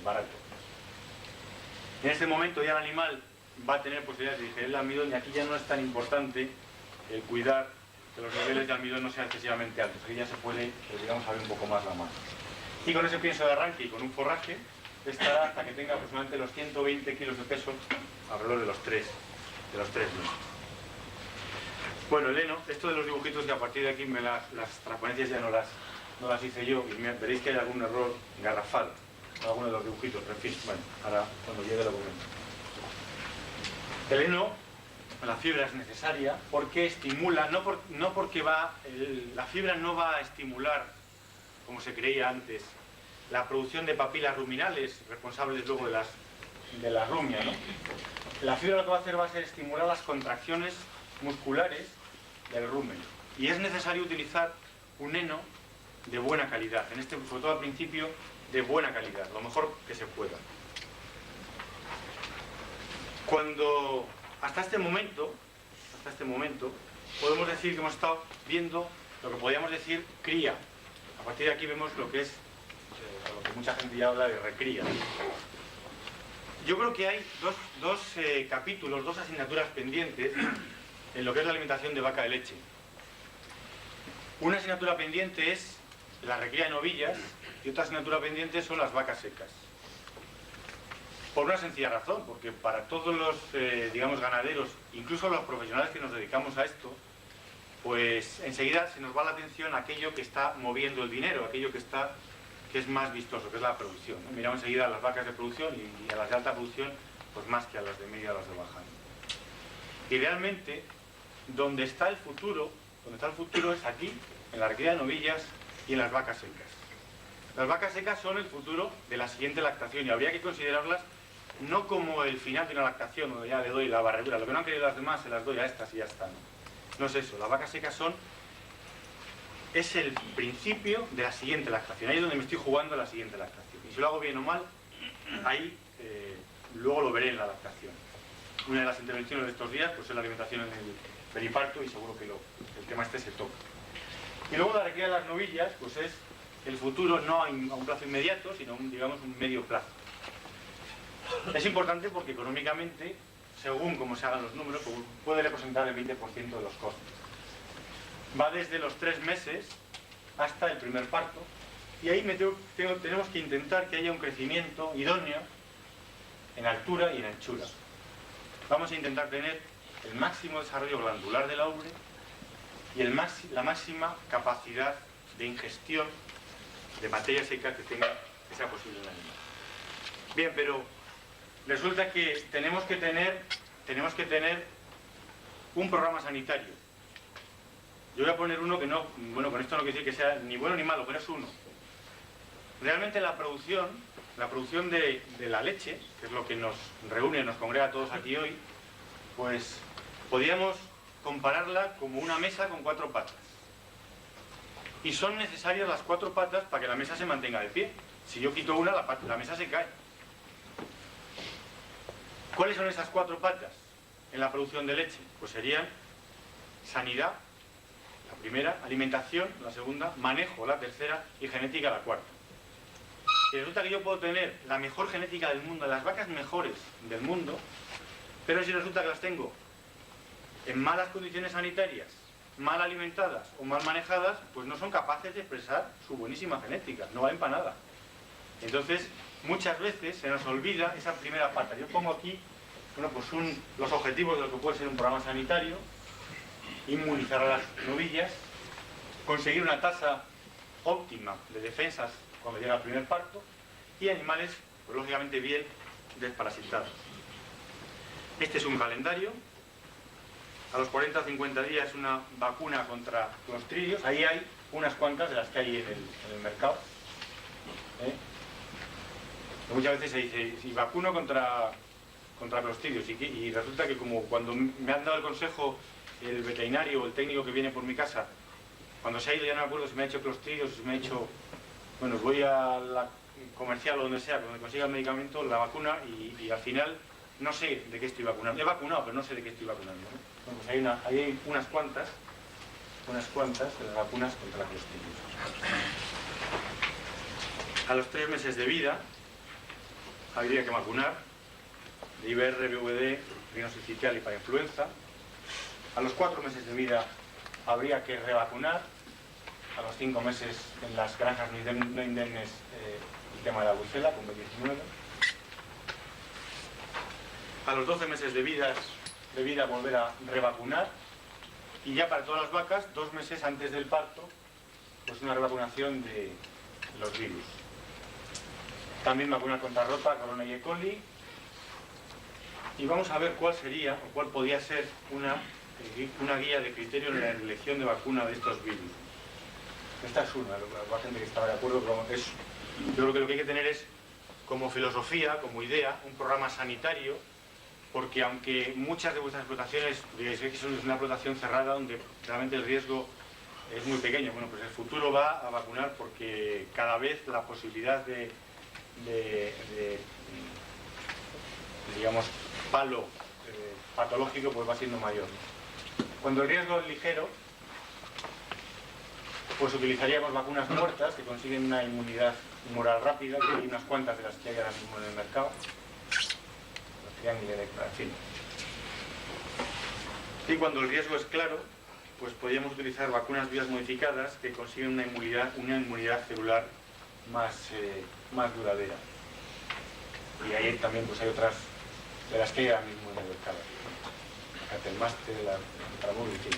barato. En este momento ya el animal va a tener posibilidades de digerir el almidón y aquí ya no es tan importante el cuidar que los niveles de almidón no sean excesivamente altos, aquí ya se puede, digamos, abrir un poco más la mano. Y con ese pienso de arranque y con un forraje estará hasta que tenga aproximadamente los 120 kilos de peso alrededor de los 3 meses. Bueno, el heno, esto de los dibujitos, que a partir de aquí las transparencias ya no las hice yo, y veréis que hay algún error garrafal en alguno de los dibujitos, pero en fin, bueno, ahora cuando llegue lo comento. El heno, la fibra es necesaria porque estimula, no porque la fibra no va a estimular, como se creía antes, la producción de papilas ruminales, responsables luego de la rumia, ¿no? La fibra lo que va a hacer va a ser estimular las contracciones musculares del rumen. Y es necesario utilizar un heno de buena calidad, sobre todo al principio, de buena calidad, lo mejor que se pueda. Hasta este momento, podemos decir que hemos estado viendo lo que podríamos decir cría. A partir de aquí vemos lo que es, lo que mucha gente ya habla de recría. Yo creo que hay dos capítulos, dos asignaturas pendientes en lo que es la alimentación de vaca de leche. Una asignatura pendiente es la recría de novillas y otra asignatura pendiente son las vacas secas. Por una sencilla razón, porque para todos los, digamos, ganaderos, incluso los profesionales que nos dedicamos a esto, pues enseguida se nos va la atención a aquello que está moviendo el dinero, aquello que es más vistoso, que es la producción, ¿no? Miramos enseguida a las vacas de producción y a las de alta producción, pues más que a las de media o a las de baja. Y realmente, donde está el futuro es aquí, en la recría de novillas y en las vacas secas. Las vacas secas son el futuro de la siguiente lactación y habría que considerarlas no como el final de una lactación, donde ya le doy la barredura, lo que no han querido las demás se las doy a estas y ya está, ¿no? No es eso, las vacas secas es el principio de la siguiente lactación, ahí es donde me estoy jugando la siguiente lactación. Y si lo hago bien o mal, ahí luego lo veré en la lactación. Una de las intervenciones de estos días pues es la alimentación en el periparto y seguro que el tema este se toca. Y luego la recría de las novillas pues es el futuro no a un plazo inmediato, sino digamos un medio plazo. Es importante porque económicamente, según cómo se hagan los números, puede representar el 20% de los costes. Va desde los 3 meses hasta el primer parto y ahí tenemos que intentar que haya un crecimiento idóneo en altura y en anchura. Vamos a intentar tener el máximo desarrollo glandular de la ubre y la máxima capacidad de ingestión de materia seca que sea posible en el animal. Bien, pero resulta que tenemos que tener un programa sanitario. Yo voy a poner uno que no, bueno, con esto no quiero decir que sea ni bueno ni malo, pero es uno. Realmente la producción de la leche, que es lo que nos reúne, nos congrega a todos aquí hoy, pues podríamos compararla como una mesa con 4 patas. Y son necesarias las 4 patas para que la mesa se mantenga de pie. Si yo quito una, la mesa se cae. ¿Cuáles son esas 4 patas en la producción de leche? Pues serían sanidad, la primera, alimentación, la segunda, manejo, la tercera y genética, la cuarta. Y resulta que yo puedo tener la mejor genética del mundo, las vacas mejores del mundo, pero si resulta que las tengo en malas condiciones sanitarias, mal alimentadas o mal manejadas, pues no son capaces de expresar su buenísima genética, no valen para nada. Entonces, muchas veces se nos olvida esa primera pata. Yo pongo aquí, bueno, pues los objetivos de lo que puede ser un programa sanitario: inmunizar a las novillas, conseguir una tasa óptima de defensas cuando llega el primer parto y animales, pues lógicamente bien desparasitados. Este es un calendario. A los 40 o 50 días una vacuna contra clostridios. Ahí hay unas cuantas de las que hay en el mercado. Muchas veces se dice, si vacuno contra clostridios, y resulta que como cuando me han dado el consejo el veterinario o el técnico que viene por mi casa, cuando se ha ido ya no me acuerdo si me ha hecho clostridios o si me ha hecho, bueno, voy a la comercial o donde sea, donde consiga el medicamento, la vacuna, y al final no sé de qué estoy vacunando. He vacunado, pero no sé de qué estoy vacunando, ¿no? Bueno, pues ahí hay unas cuantas de las vacunas contra clostridios. A los 3 meses de vida habría que vacunar de IBR, VVD, rinosucical y para influenza. A los 4 meses de vida habría que revacunar. A los 5 meses en las granjas no indemnes el tema de la brucela con B19. A los 12 meses de vida volver a revacunar. Y ya para todas las vacas, 2 meses antes del parto, pues una revacunación de los virus. También vacunar contra rota, corona y E. coli. Y vamos a ver cuál sería, o cuál podría ser una guía de criterio en la elección de vacuna de estos virus. Esta es una, la gente que estaba de acuerdo, pero yo creo que lo que hay que tener es, como filosofía, como idea, un programa sanitario, porque aunque muchas de vuestras explotaciones digáis que es una explotación cerrada donde realmente el riesgo es muy pequeño, bueno, pues el futuro va a vacunar porque cada vez la posibilidad de digamos, palo patológico pues va siendo mayor. Cuando el riesgo es ligero, pues utilizaríamos vacunas muertas que consiguen una inmunidad humoral rápida, que hay unas cuantas de las que hay ahora mismo en el mercado. En fin. Y cuando el riesgo es claro, pues podríamos utilizar vacunas vivas modificadas que consiguen una inmunidad celular más duradera. Y ahí también pues hay otras de las que hay ahora mismo en el mercado. La Catelmaster, la Tramur, en fin.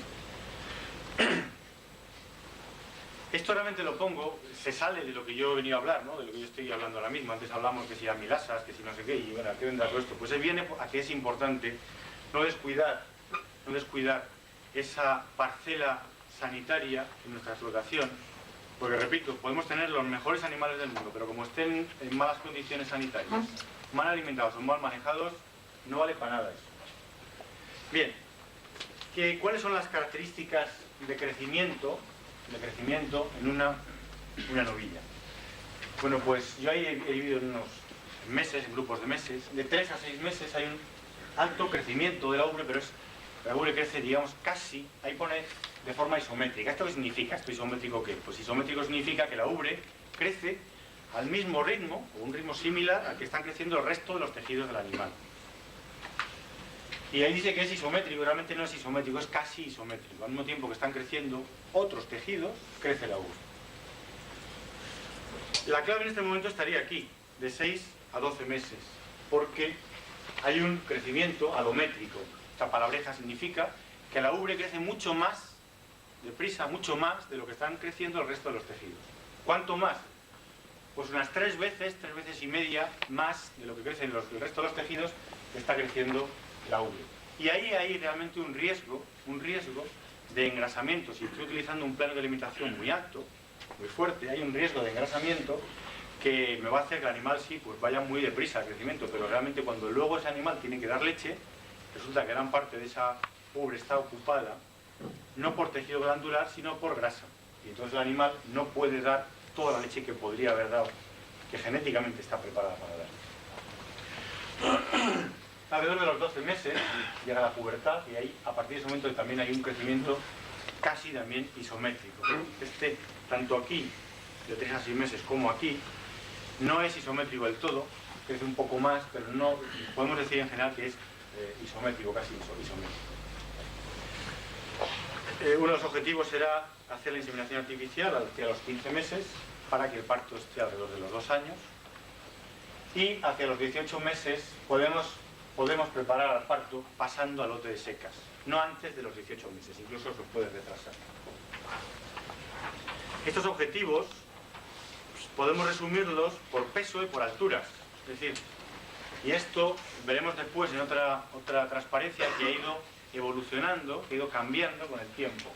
Esto realmente lo pongo, se sale de lo que yo he venido a hablar, ¿no? De lo que yo estoy hablando ahora mismo. Antes hablamos que si amilasas, que si no sé qué, y bueno, ¿a qué vendrá todo esto? Pues viene a que es importante no descuidar esa parcela sanitaria en nuestra explotación, porque repito, podemos tener los mejores animales del mundo, pero como estén en malas condiciones sanitarias, mal alimentados o mal manejados, no vale para nada eso. Bien, ¿cuáles son las características de crecimiento en una novilla? Bueno, pues yo ahí he vivido en unos meses, en grupos de meses, de 3 a 6 meses hay un alto crecimiento de la ubre, pero la ubre crece, digamos, casi, ahí pone de forma isométrica. ¿Esto qué significa? ¿Esto isométrico qué? Pues isométrico significa que la ubre crece al mismo ritmo, o un ritmo similar al que están creciendo el resto de los tejidos del animal. Y ahí dice que es isométrico, realmente no es isométrico, es casi isométrico. Al mismo tiempo que están creciendo otros tejidos, crece la ubre. La clave en este momento estaría aquí, de 6 a 12 meses, porque hay un crecimiento alométrico. Esta palabreja significa que la ubre crece mucho más, deprisa, mucho más de lo que están creciendo el resto de los tejidos. ¿Cuánto más? Pues unas 3 veces y media más de lo que crecen el resto de los tejidos que está creciendo la ubre. Y ahí hay realmente un riesgo de engrasamiento. Si estoy utilizando un plano de alimentación muy alto, muy fuerte, hay un riesgo de engrasamiento que me va a hacer que el animal sí, pues vaya muy deprisa al crecimiento, pero realmente cuando luego ese animal tiene que dar leche, resulta que gran parte de esa ubre está ocupada no por tejido glandular, sino por grasa. Y entonces el animal no puede dar toda la leche que podría haber dado, que genéticamente está preparada para dar. Alrededor de los 12 meses llega la pubertad y ahí, a partir de ese momento, también hay un crecimiento casi también isométrico. Tanto aquí, de 3 a 6 meses, como aquí, no es isométrico del todo, crece un poco más, pero no podemos decir en general que es isométrico, casi isométrico. Uno de los objetivos será hacer la inseminación artificial hacia los 15 meses para que el parto esté alrededor de los 2 años, y hacia los 18 meses podemos preparar al parto pasando a lote de secas, no antes de los 18 meses, incluso se puede retrasar. Estos objetivos podemos resumirlos por peso y por alturas, es decir, y esto veremos después en otra transparencia que ha ido evolucionando, que ha ido cambiando con el tiempo.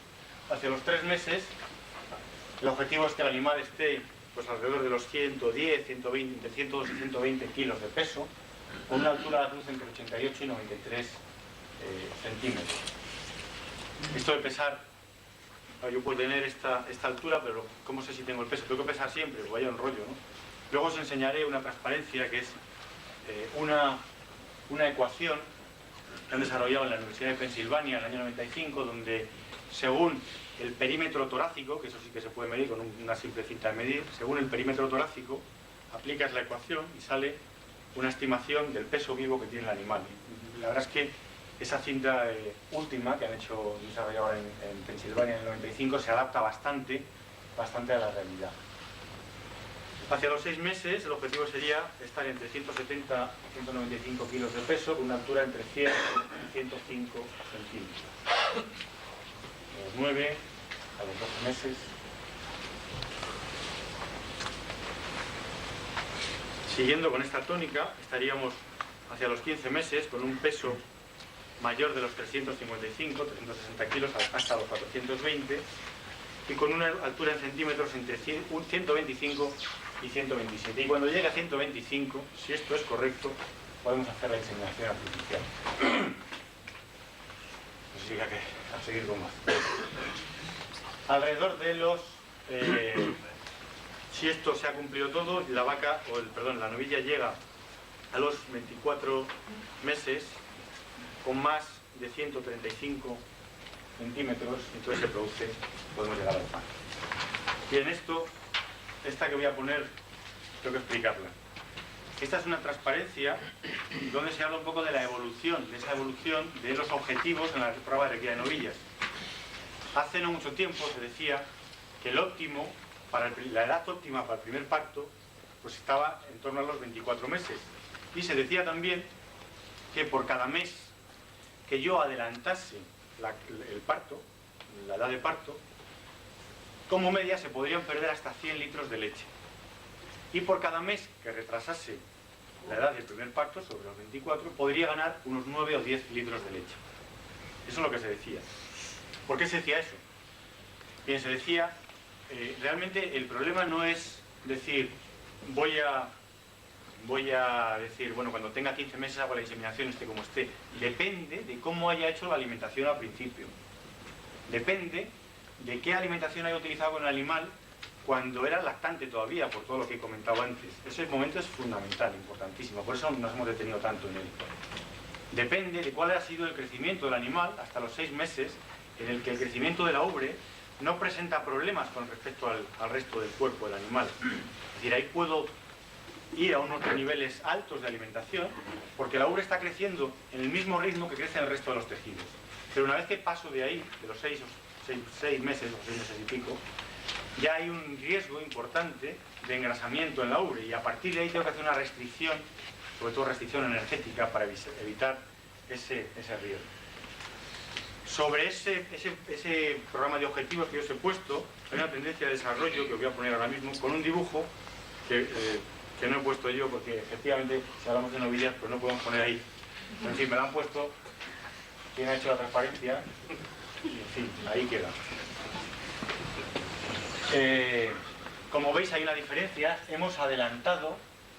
Hacia los 3 meses el objetivo es que el animal esté pues alrededor de los 110, 120, entre 102 y 120 kilos de peso, con una altura de cruz entre 88 y 93 centímetros. Esto de pesar, yo puedo tener esta altura, pero ¿cómo sé si tengo el peso? Tengo que pesar siempre, pues vaya un rollo, ¿no? Luego os enseñaré una transparencia que es una ecuación que han desarrollado en la Universidad de Pensilvania en el año 95, donde según el perímetro torácico, que eso sí que se puede medir con una simple cinta de medir, según el perímetro torácico aplicas la ecuación y sale una estimación del peso vivo que tiene el animal. La verdad es que esa cinta última que han hecho desarrollado en Pensilvania en el 95 se adapta bastante a la realidad. Hacia los 6 meses el objetivo sería estar entre 170 y 195 kilos de peso, con una altura entre 100 y 105 centímetros. A los 9, a los 12 meses. Siguiendo con esta tónica, estaríamos hacia los 15 meses con un peso mayor de los 355, 360 kilos hasta los 420 y con una altura en centímetros entre 125 y 127. Y cuando llegue a 125, si esto es correcto, podemos hacer la inseminación artificial. Pues sigue a seguir con más. Alrededor de los... si esto se ha cumplido todo, la vaca, la novilla llega a los 24 meses con más de 135 centímetros, y entonces se produce, podemos llegar al pan. Y en esta que voy a poner, tengo que explicarla. Esta es una transparencia donde se habla un poco de la evolución, de esa evolución de los objetivos en la prueba de requilla de novillas. Hace no mucho tiempo se decía que el óptimo, la edad óptima para el primer parto, pues estaba en torno a los 24 meses. Y se decía también que por cada mes que yo adelantase el parto, la edad de parto, como media se podrían perder hasta 100 litros de leche. Y por cada mes que retrasase la edad del primer parto, sobre los 24, podría ganar unos 9 o 10 litros de leche. Eso es lo que se decía. ¿Por qué se decía eso? Bien, se decía, realmente el problema no es decir, voy a decir, bueno, cuando tenga 15 meses hago la inseminación, esté como esté. Depende de cómo haya hecho la alimentación al principio. Depende de qué alimentación haya utilizado con el animal cuando era lactante todavía, por todo lo que he comentado antes. Ese momento es fundamental, importantísimo, por eso nos hemos detenido tanto en él. Depende de cuál ha sido el crecimiento del animal hasta los 6 meses, en el que el crecimiento de la ubre no presenta problemas con respecto al resto del cuerpo del animal. Es decir, ahí puedo ir a unos niveles altos de alimentación, porque la ubre está creciendo en el mismo ritmo que crece el resto de los tejidos. Pero una vez que paso de ahí, de los 6 meses o 6 meses y pico, ya hay un riesgo importante de engrasamiento en la ubre, y a partir de ahí tengo que hacer una restricción, sobre todo restricción energética, para evitar ese riesgo. Sobre ese programa de objetivos que yo os he puesto, hay una tendencia de desarrollo que os voy a poner ahora mismo con un dibujo que no he puesto yo, porque efectivamente si hablamos de novillas pues no podemos poner ahí. En fin, me lo han puesto quien ha hecho la transparencia y en fin, ahí queda. Como veis hay una diferencia, hemos adelantado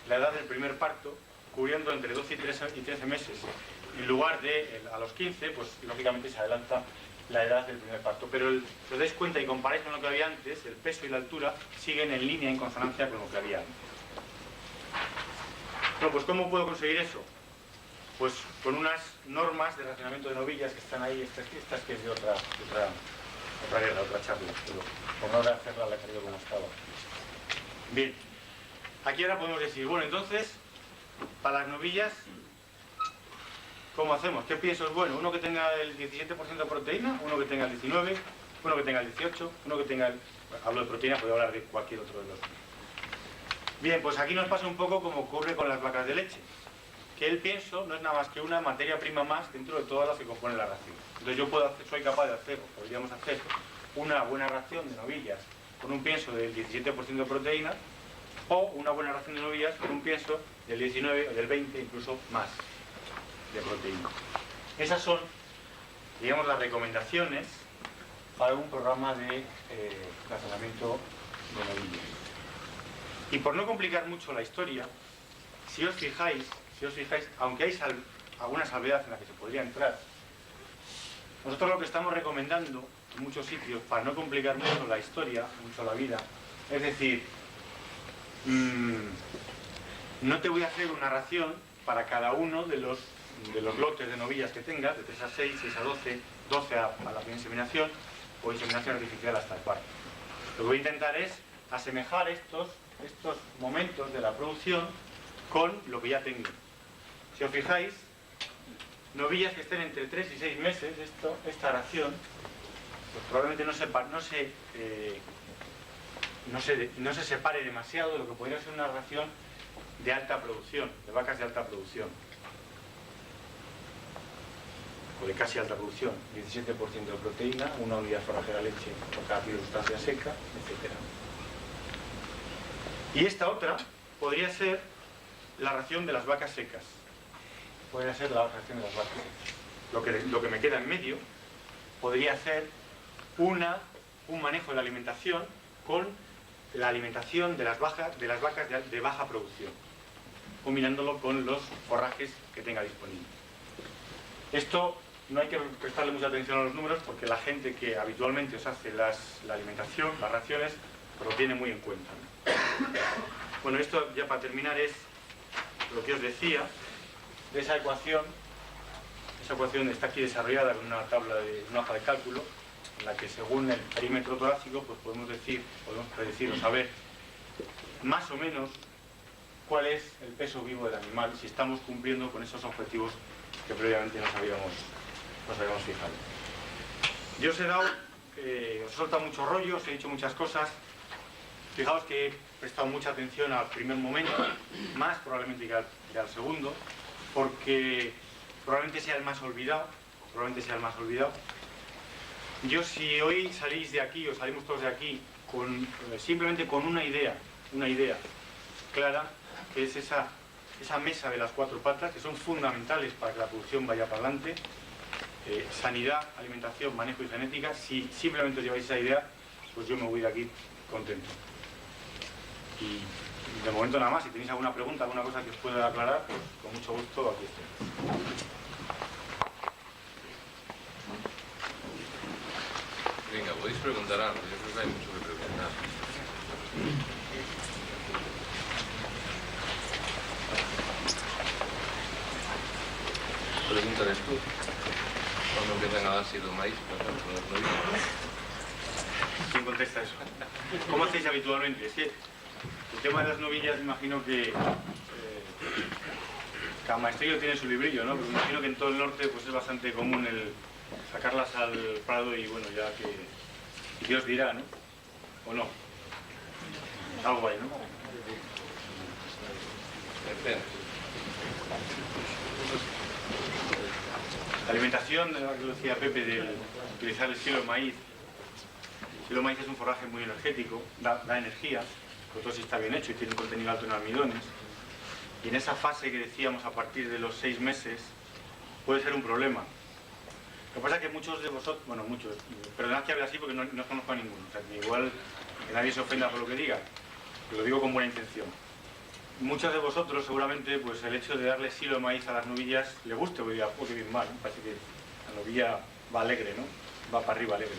la edad del primer parto cubriendo entre 12 y 13 meses. En lugar de a los 15, pues lógicamente se adelanta la edad del primer parto. Pero si os dais cuenta y comparáis con lo que había antes, el peso y la altura siguen en línea, en consonancia con lo que había antes. Bueno, pues ¿cómo puedo conseguir eso? Pues con unas normas de racionamiento de novillas que están ahí, estas que es de otra guerra, otra charla, pero por no hacerla la he como estaba. Bien, aquí ahora podemos decir, bueno, entonces, para las novillas, ¿cómo hacemos? ¿Qué pienso es bueno? ¿Uno que tenga el 17% de proteína? ¿Uno que tenga el 19%? ¿Uno que tenga el 18%? ¿Uno que tenga el... Hablo de proteína, puedo hablar de cualquier otro de los... Bien, pues aquí nos pasa un poco como ocurre con las vacas de leche, que el pienso no es nada más que una materia prima más dentro de todas las que componen la ración. Entonces yo soy capaz de hacer, o podríamos hacer, una buena ración de novillas con un pienso del 17% de proteína, o una buena ración de novillas con un pienso del 19 o del 20, incluso más de proteína. Esas son, digamos, las recomendaciones para un programa de racionamiento de novillas. Y por no complicar mucho la historia, si os fijáis, aunque hay alguna salvedad en la que se podría entrar, nosotros lo que estamos recomendando en muchos sitios, para no complicar mucho la historia, mucho la vida, es decir, no te voy a hacer una ración para cada uno de los lotes de novillas que tengas, de 3 a 6, 6 a 12, 12 a la primera inseminación o inseminación artificial hasta el parto. Lo que voy a intentar es asemejar estos momentos de la producción con lo que ya tengo. Si os fijáis, novillas que estén entre 3 y 6 meses, esta ración, pues probablemente no se separe demasiado de lo que podría ser una ración de alta producción, de vacas de alta producción, o de casi alta producción, 17% de proteína, una unidad forrajera de leche por cada kilo de sustancia seca, etc. Y esta otra podría ser la ración de las vacas secas. Podría ser la ración de las vacas secas. Lo que me queda en medio podría ser un manejo de la alimentación con la alimentación de las vacas de baja producción, combinándolo con los forrajes que tenga disponibles. Esto no hay que prestarle mucha atención a los números porque la gente que habitualmente os hace la alimentación, las raciones, lo tiene muy en cuenta. Bueno, esto ya para terminar es lo que os decía de esa ecuación Esa ecuación está aquí desarrollada con una tabla de una hoja de cálculo en la que según el perímetro torácico pues podemos predecir o saber más o menos cuál es el peso vivo del animal si estamos cumpliendo con esos objetivos que previamente nos habíamos fijado. Yo os he soltado muchos rollos, he dicho muchas cosas. Fijaos que he prestado mucha atención al primer momento, más probablemente que al segundo, porque probablemente sea el más olvidado. Yo, si hoy salís de aquí o salimos todos de aquí simplemente con una idea clara, que es esa mesa de las cuatro patas, que son fundamentales para que la producción vaya para adelante, sanidad, alimentación, manejo y genética. Si simplemente os lleváis esa idea, pues yo me voy de aquí contento. Y de momento nada más. Si tenéis alguna pregunta, alguna cosa que os pueda aclarar, pues con mucho gusto aquí estoy. Venga, podéis preguntar algo, yo creo que hay mucho que preguntar. Pregúntales tú, cuando empiezan a dar silo maíz, por ejemplo, los novillos. ¿Quién contesta eso? ¿Cómo hacéis habitualmente? Es que el tema de las novillas, me imagino que cada maestrillo tiene su librillo, ¿no? Pero me imagino que en todo el norte pues es bastante común el sacarlas al prado y bueno, ya que Dios dirá, ¿no? ¿O no? Algo ahí, ¿no? La alimentación, de la que decía Pepe, de utilizar el silo de maíz. El silo de maíz es un forraje muy energético, da energía, sobre todo si está bien hecho y tiene un contenido alto en almidones. Y en esa fase que decíamos a partir de los 6 meses puede ser un problema. Lo que pasa es que muchos de vosotros, bueno, muchos, perdonad que hable así porque no os conozco a ninguno, o sea, que igual que nadie se ofenda por lo que diga, lo digo con buena intención. Muchos de vosotros seguramente pues el hecho de darle silo de maíz a las novillas le guste, o diga, qué bien mal, ¿no? Parece que la novilla va alegre, ¿no? Va para arriba alegre.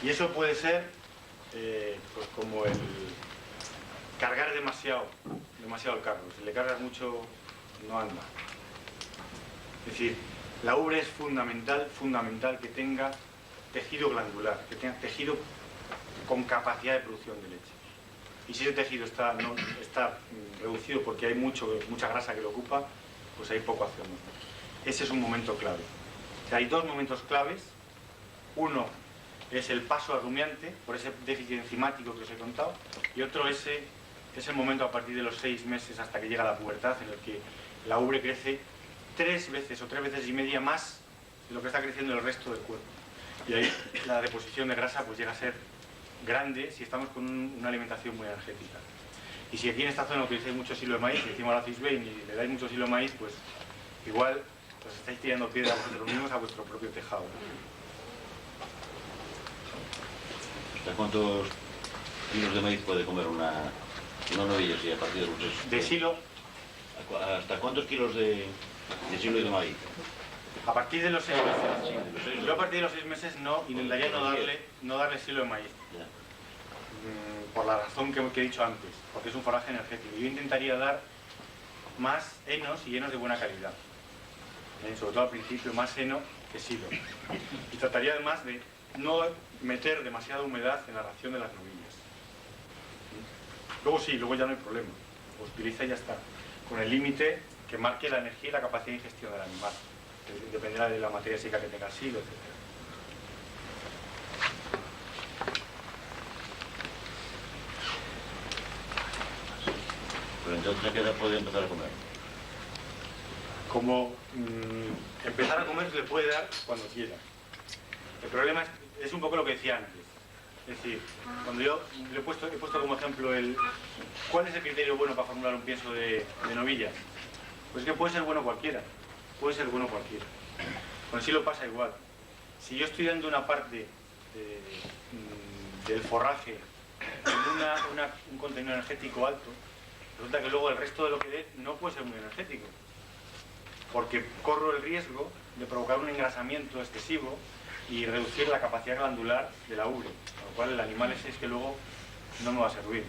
Y eso puede ser pues como el cargar demasiado el carro. Si le cargas mucho no anda. Es decir, la ubre es fundamental que tenga tejido glandular, que tenga tejido con capacidad de producción de leche. Y si ese tejido está reducido porque hay mucha grasa que lo ocupa, pues hay poco hacemos. Ese es un momento clave. O sea, hay dos momentos claves. Uno es el paso al rumiante, por ese déficit enzimático que os he contado, y otro es el momento a partir de los 6 meses hasta que llega la pubertad, en el que la ubre crece 3 veces o 3 veces y media más de lo que está creciendo el resto del cuerpo. Y ahí la deposición de grasa pues llega a ser grande si estamos con una alimentación muy energética. Y si aquí en esta zona utilizáis mucho silo de maíz, y encima lo hacéis bien y le dais mucho silo de maíz, pues igual os estáis tirando piedras vosotros mismos a vuestro propio tejado. ¿Hasta cuántos kilos de maíz puede comer una novilla si a partir de los 6? De silo. ¿Hasta cuántos kilos de silo y de maíz? A partir de los 6 meses. Yo a partir de los 6 meses intentaría no darle silo de maíz. Por la razón que he dicho antes, porque es un forraje energético. Yo intentaría dar más henos y henos de buena calidad. Sobre todo al principio, más heno que silo. Y trataría además de no meter demasiada humedad en la ración de las novillas. Luego ya no hay problema. Lo utiliza y ya está. Con el límite que marque la energía y la capacidad de ingestión del animal. Dependerá de la materia seca que tenga el silo, etc. Pero entonces, ¿a qué edad puede empezar a comer? Como empezar a comer se le puede dar cuando quiera. El problema es un poco lo que decía antes. Es decir, cuando yo he puesto como ejemplo ¿cuál es el criterio bueno para formular un pienso de novillas? Pues es que puede ser bueno cualquiera. Puede ser bueno cualquiera. Con el silo pasa igual. Si yo estoy dando una parte del forraje con un contenido energético alto, resulta que luego el resto de lo que dé no puede ser muy energético. Porque corro el riesgo de provocar un engrasamiento excesivo y reducir la capacidad glandular de la ubre, con lo cual el animal ese es que luego no me va a servir.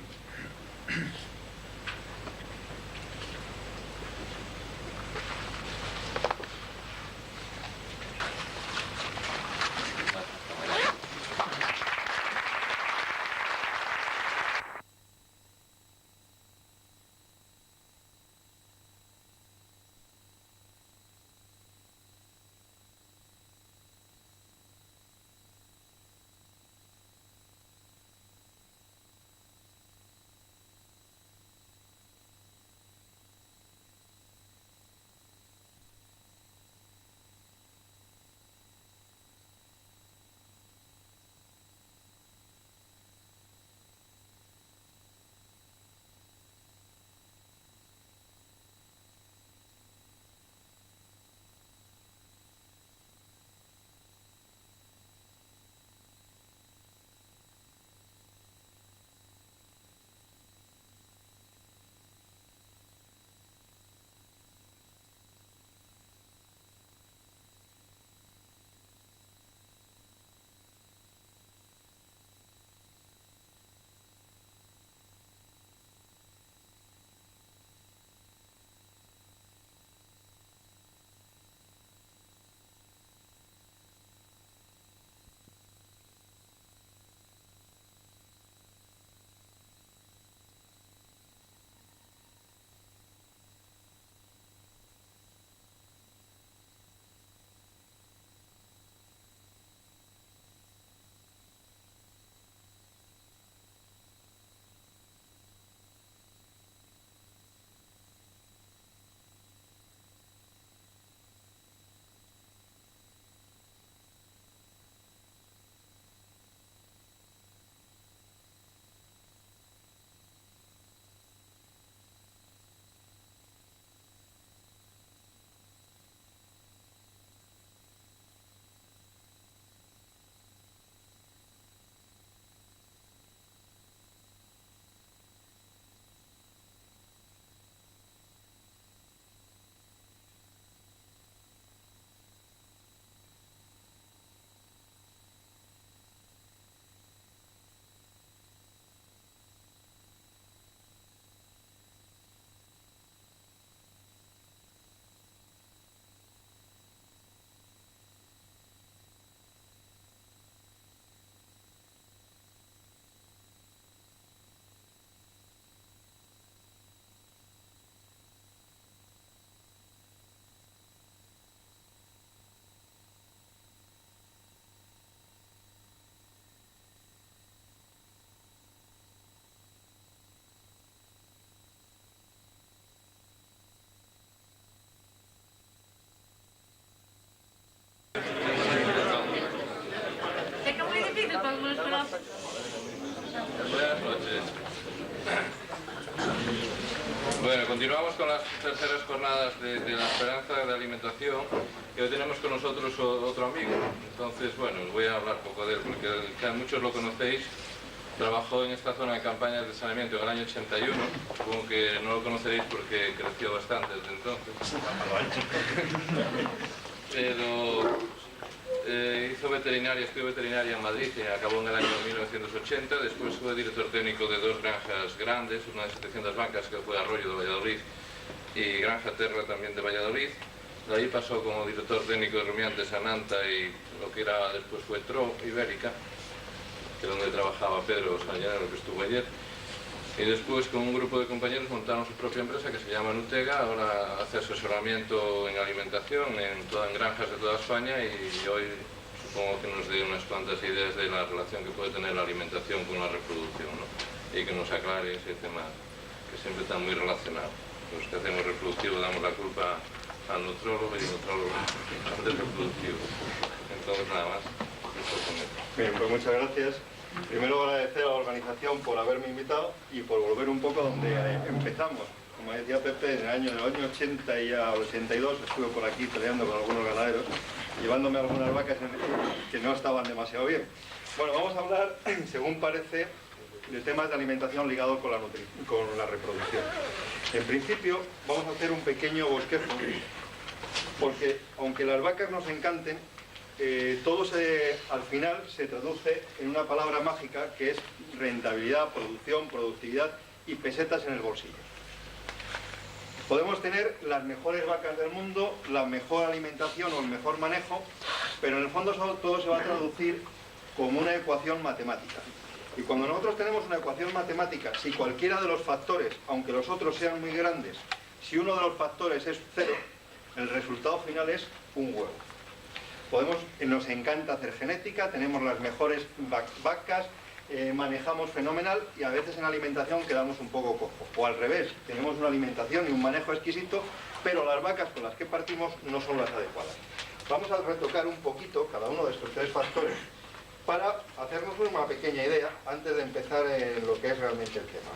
Buenas noches. Bueno, continuamos con las terceras jornadas de la esperanza de alimentación y hoy tenemos con nosotros otro amigo. Entonces, bueno, os voy a hablar un poco de él porque muchos lo conocéis. Trabajó en esta zona de campañas de saneamiento en el año 81. Supongo que no lo conoceréis porque creció bastante desde entonces. Pero hizo veterinaria, estudió veterinaria en Madrid y acabó en el año 1980. Después fue director técnico de dos granjas grandes, una de 700 vacas que fue Arroyo de Valladolid y Granja Terra también de Valladolid. De ahí pasó como director técnico de rumiantes a Nanta y lo que era después fue Tro Ibérica, que es donde trabajaba Pedro Sayanero, que estuvo ayer. Y después con un grupo de compañeros montaron su propia empresa que se llama Nutega. Ahora hace asesoramiento en alimentación en granjas de toda España y hoy supongo que nos dé unas cuantas ideas de la relación que puede tener la alimentación con la reproducción, ¿no? Y que nos aclare ese tema que siempre está muy relacionado. Los que hacemos reproductivo damos la culpa al nutrólogo y el nutrólogo al reproductivo. Entonces nada más. Bien, pues muchas gracias. Primero agradecer a la organización por haberme invitado y por volver un poco a donde empezamos. Como decía Pepe, en el año 80 y al 82 estuve por aquí peleando con algunos ganaderos, llevándome algunas vacas que no estaban demasiado bien. Bueno, vamos a hablar, según parece, de temas de alimentación ligados con la reproducción. En principio, vamos a hacer un pequeño bosquejo, porque aunque las vacas nos encanten, todo al final se traduce en una palabra mágica que es rentabilidad, producción, productividad y pesetas en el bolsillo. Podemos tener las mejores vacas del mundo, la mejor alimentación o el mejor manejo, pero en el fondo todo se va a traducir como una ecuación matemática. Y cuando nosotros tenemos una ecuación matemática, si cualquiera de los factores, aunque los otros sean muy grandes, si uno de los factores es 0, el resultado final es un huevo. Nos encanta hacer genética, tenemos las mejores vacas, manejamos fenomenal y a veces en alimentación quedamos un poco cojos. O al revés, tenemos una alimentación y un manejo exquisito, pero las vacas con las que partimos no son las adecuadas. Vamos a retocar un poquito cada uno de estos tres factores para hacernos una pequeña idea antes de empezar en lo que es realmente el tema.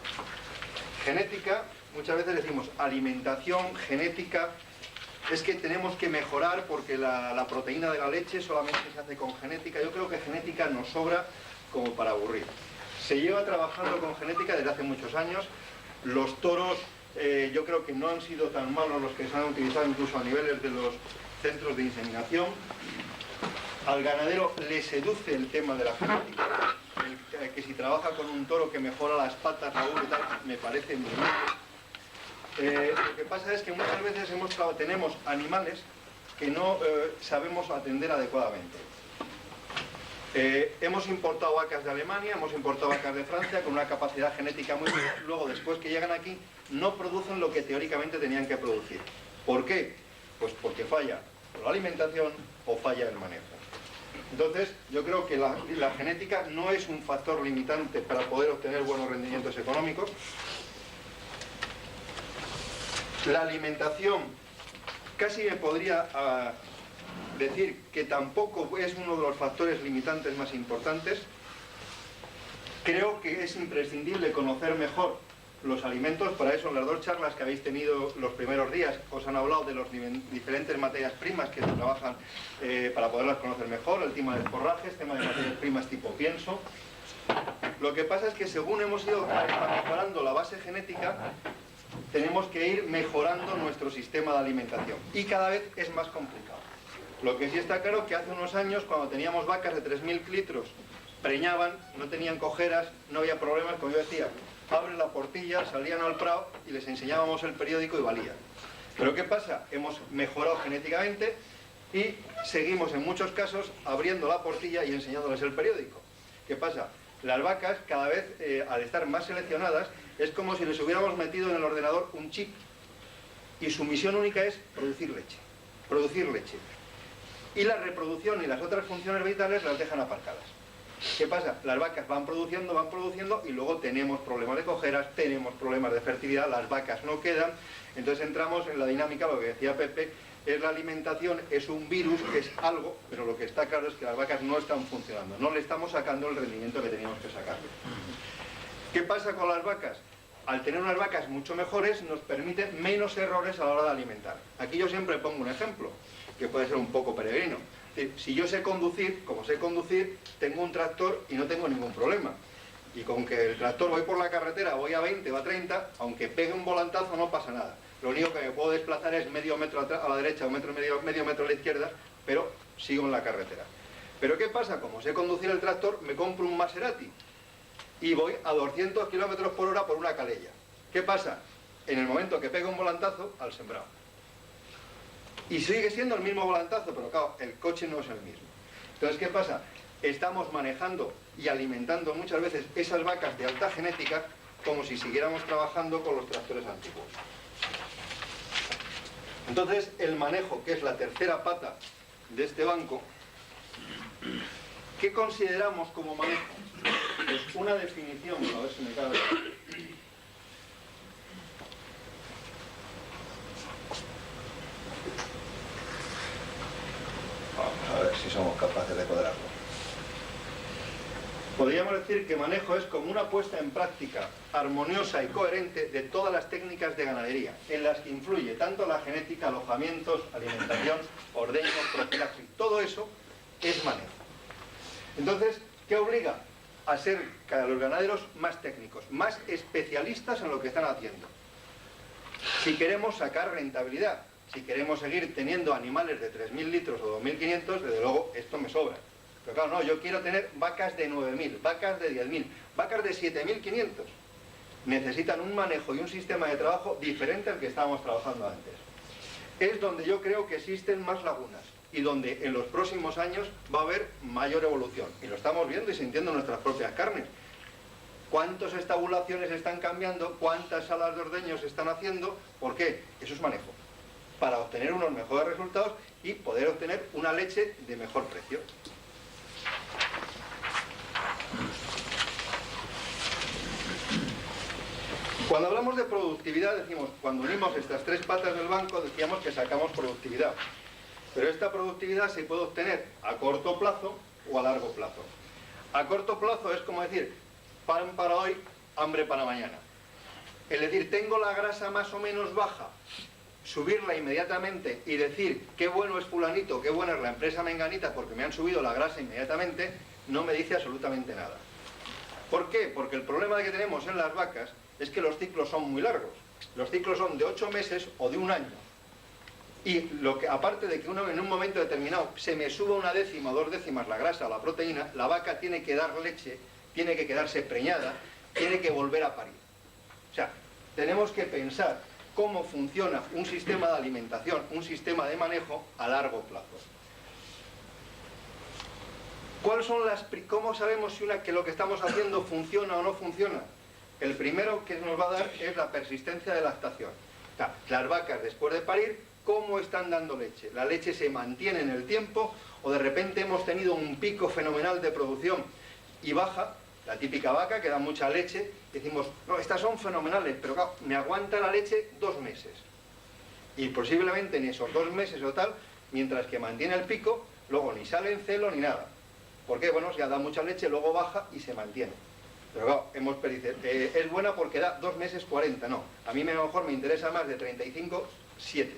Genética, muchas veces decimos alimentación, genética. Es que tenemos que mejorar porque la proteína de la leche solamente se hace con genética. Yo creo que genética nos sobra como para aburrir. Se lleva trabajando con genética desde hace muchos años. Los toros yo creo que no han sido tan malos los que se han utilizado incluso a niveles de los centros de inseminación. Al ganadero le seduce el tema de la genética. Que si trabaja con un toro que mejora las patas, la uva y tal, me parece muy bien. Lo que pasa es que muchas veces tenemos animales que no sabemos atender adecuadamente. Hemos importado vacas de Alemania, hemos importado vacas de Francia con una capacidad genética muy buena. Luego, después que llegan aquí, no producen lo que teóricamente tenían que producir. ¿Por qué? Pues porque falla la alimentación o falla el manejo. Entonces, yo creo que la genética no es un factor limitante para poder obtener buenos rendimientos económicos. La alimentación, casi me podría decir que tampoco es uno de los factores limitantes más importantes. Creo que es imprescindible conocer mejor los alimentos. Para eso, en las dos charlas que habéis tenido los primeros días, os han hablado de las diferentes materias primas que se trabajan para poderlas conocer mejor, el tema de forrajes, tema de materias primas tipo pienso. Lo que pasa es que según hemos ido mejorando la base genética, tenemos que ir mejorando nuestro sistema de alimentación y cada vez es más complicado. Lo que sí está claro que hace unos años, cuando teníamos vacas de 3.000 litros, preñaban, no tenían cojeras, no había problemas, como yo decía, abren la portilla, salían al prado y les enseñábamos el periódico y valía. Pero ¿qué pasa? Hemos mejorado genéticamente y seguimos en muchos casos abriendo la portilla y enseñándoles el periódico. ¿Qué pasa? Las vacas cada vez, al estar más seleccionadas, es como si les hubiéramos metido en el ordenador un chip y su misión única es producir leche. Producir leche. Y la reproducción y las otras funciones vitales las dejan aparcadas. ¿Qué pasa? Las vacas van produciendo y luego tenemos problemas de cojeras, tenemos problemas de fertilidad, las vacas no quedan. Entonces entramos en la dinámica, lo que decía Pepe, es la alimentación, es un virus, es algo, pero lo que está claro es que las vacas no están funcionando, no le estamos sacando el rendimiento que teníamos que sacarle. ¿Qué pasa con las vacas? Al tener unas vacas mucho mejores nos permite menos errores a la hora de alimentar. Aquí yo siempre pongo un ejemplo, que puede ser un poco peregrino. Si yo sé conducir, como sé conducir, tengo un tractor y no tengo ningún problema. Y con que el tractor voy por la carretera, voy a 20 o a 30, aunque pegue un volantazo no pasa nada. Lo único que me puedo desplazar es medio metro a la derecha o medio metro a la izquierda, pero sigo en la carretera. Pero ¿qué pasa? Como sé conducir el tractor, me compro un Maserati y voy a 200 km por hora por una calella. ¿Qué pasa? En el momento que pega un volantazo, al sembrado. Y sigue siendo el mismo volantazo, pero claro, el coche no es el mismo. Entonces, ¿qué pasa? Estamos manejando y alimentando muchas veces esas vacas de alta genética como si siguiéramos trabajando con los tractores antiguos. Entonces, el manejo, que es la tercera pata de este banco, ¿qué consideramos como manejo? Pues una definición, a ver si me cabe. Vamos a ver si somos capaces de cuadrarlo. Podríamos decir que manejo es como una puesta en práctica armoniosa y coherente de todas las técnicas de ganadería, en las que influye tanto la genética, alojamientos, alimentación, ordeño, profilaxis, todo eso es manejo. Entonces, ¿qué obliga? A ser cada los ganaderos más técnicos, más especialistas en lo que están haciendo. Si queremos sacar rentabilidad, si queremos seguir teniendo animales de 3.000 litros o 2.500, desde luego esto me sobra. Pero claro, no, yo quiero tener vacas de 9.000, vacas de 10.000, vacas de 7.500. Necesitan un manejo y un sistema de trabajo diferente al que estábamos trabajando antes. Es donde yo creo que existen más lagunas y donde en los próximos años va a haber mayor evolución. Y lo estamos viendo y sintiendo en nuestras propias carnes. ¿Cuántas estabulaciones están cambiando? ¿Cuántas salas de ordeño se están haciendo? ¿Por qué? Eso es manejo. Para obtener unos mejores resultados y poder obtener una leche de mejor precio. Cuando hablamos de productividad, decimos, cuando unimos estas tres patas del banco, decíamos que sacamos productividad. Pero esta productividad se puede obtener a corto plazo o a largo plazo. A corto plazo es como decir, pan para hoy, hambre para mañana. Es decir, tengo la grasa más o menos baja, subirla inmediatamente y decir qué bueno es fulanito, qué buena es la empresa menganita porque me han subido la grasa inmediatamente, no me dice absolutamente nada. ¿Por qué? Porque el problema que tenemos en las vacas es que los ciclos son muy largos. Los ciclos son de 8 meses o de un año. Y lo que, aparte de que uno en un momento determinado se me suba una décima o 2 décimas la grasa o la proteína, la vaca tiene que dar leche, tiene que quedarse preñada, tiene que volver a parir. O sea, tenemos que pensar cómo funciona un sistema de alimentación, un sistema de manejo a largo plazo. ¿Cómo sabemos que lo que estamos haciendo funciona o no funciona? El primero que nos va a dar es la persistencia de lactación. O sea, las vacas después de parir, ¿cómo están dando leche? ¿La leche se mantiene en el tiempo o de repente hemos tenido un pico fenomenal de producción y baja? La típica vaca que da mucha leche, decimos, no, estas son fenomenales, pero claro, me aguanta la leche 2 meses. Y posiblemente en esos 2 meses o tal, mientras que mantiene el pico, luego ni sale en celo ni nada. ¿Por qué? Bueno, ya da mucha leche, luego baja y se mantiene. Pero claro, es buena porque da 2 meses 40, no. A mí mejor me interesa más de 35, 7.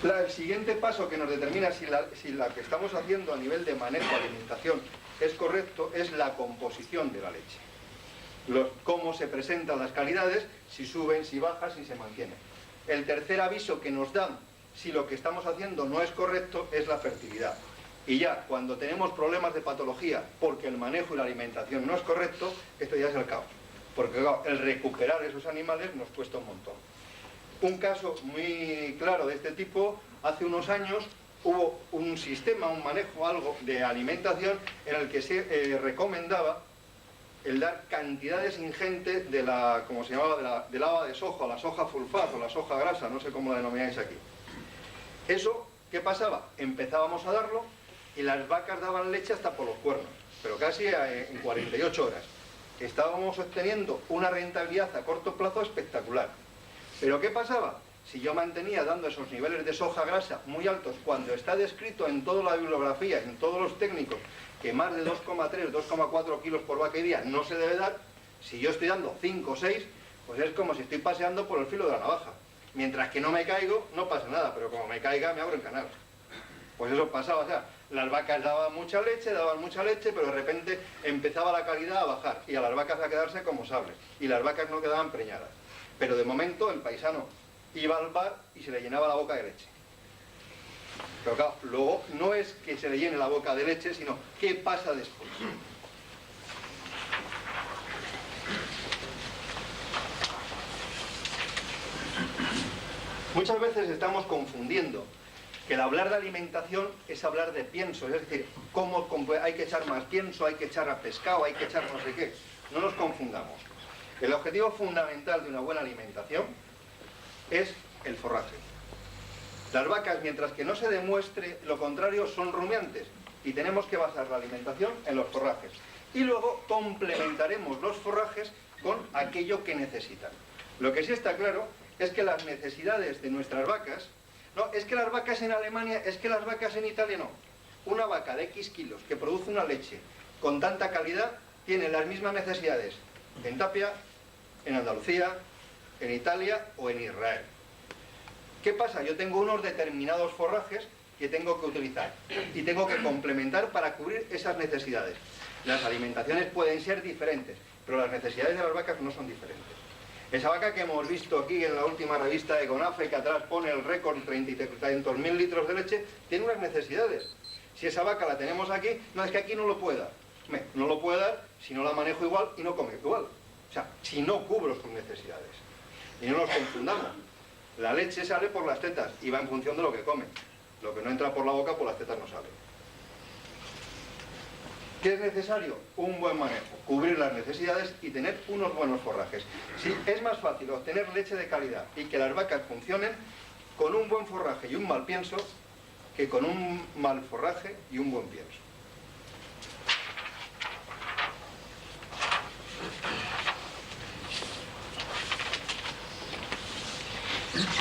El siguiente paso que nos determina si la que estamos haciendo a nivel de manejo, alimentación, es correcto, es la composición de la leche. Cómo se presentan las calidades, si suben, si bajan, si se mantienen. El tercer aviso que nos dan si lo que estamos haciendo no es correcto es la fertilidad. Y ya, cuando tenemos problemas de patología porque el manejo y la alimentación no es correcto, esto ya es el caos. Porque claro, el recuperar esos animales nos cuesta un montón. Un caso muy claro de este tipo, hace unos años hubo un sistema, un manejo, algo de alimentación en el que se recomendaba el dar cantidades ingentes de la, como se llamaba, del haba de soja, la soja sulfato, o la soja grasa, no sé cómo la denomináis aquí. Eso, ¿qué pasaba? Empezábamos a darlo y las vacas daban leche hasta por los cuernos, pero casi en 48 horas. Estábamos obteniendo una rentabilidad a corto plazo espectacular. ¿Pero qué pasaba? si yo mantenía dando esos niveles de soja grasa muy altos, cuando está descrito en toda la bibliografía, en todos los técnicos, que más de 2,3, 2,4 kilos por vaca y día no se debe dar, si yo estoy dando 5 o 6, pues es como si estoy paseando por el filo de la navaja. Mientras que no me caigo, no pasa nada, pero como me caiga, me abro el canal. Pues eso pasaba, o sea, las vacas daban mucha leche, pero de repente empezaba la calidad a bajar y a las vacas a quedarse como sables. Y las vacas no quedaban preñadas. Pero de momento el paisano iba al bar y se le llenaba la boca de leche. Pero claro, luego no es que se le llene la boca de leche, sino qué pasa después. Muchas veces estamos confundiendo que el hablar de alimentación es hablar de pienso, es decir, cómo hay que echar más pienso, hay que echar a pescado, hay que echar no sé qué. No nos confundamos. El objetivo fundamental de una buena alimentación es el forraje. Las vacas, mientras que no se demuestre lo contrario, son rumiantes y tenemos que basar la alimentación en los forrajes. Y luego complementaremos los forrajes con aquello que necesitan. Lo que sí está claro es que las necesidades de nuestras vacas, no, es que las vacas en Alemania, es que las vacas en Italia no. Una vaca de X kilos que produce una leche con tanta calidad tiene las mismas necesidades en Tapia, en Andalucía, en Italia o en Israel. ¿Qué pasa? Yo tengo unos determinados forrajes que tengo que utilizar y tengo que complementar para cubrir esas necesidades. Las alimentaciones pueden ser diferentes, pero las necesidades de las vacas no son diferentes. Esa vaca que hemos visto aquí en la última revista de CONAFE, que atrás pone el récord 300.000 litros de leche, tiene unas necesidades. Si esa vaca la tenemos aquí, no es que aquí no lo pueda. No lo puede dar si no la manejo igual y no come igual. O sea, si no cubro sus necesidades. Y no nos confundamos. La leche sale por las tetas y va en función de lo que come. Lo que no entra por la boca, por las tetas no sale. ¿Qué es necesario? Un buen manejo, cubrir las necesidades y tener unos buenos forrajes. Sí, es más fácil obtener leche de calidad y que las vacas funcionen con un buen forraje y un mal pienso que con un mal forraje y un buen pienso.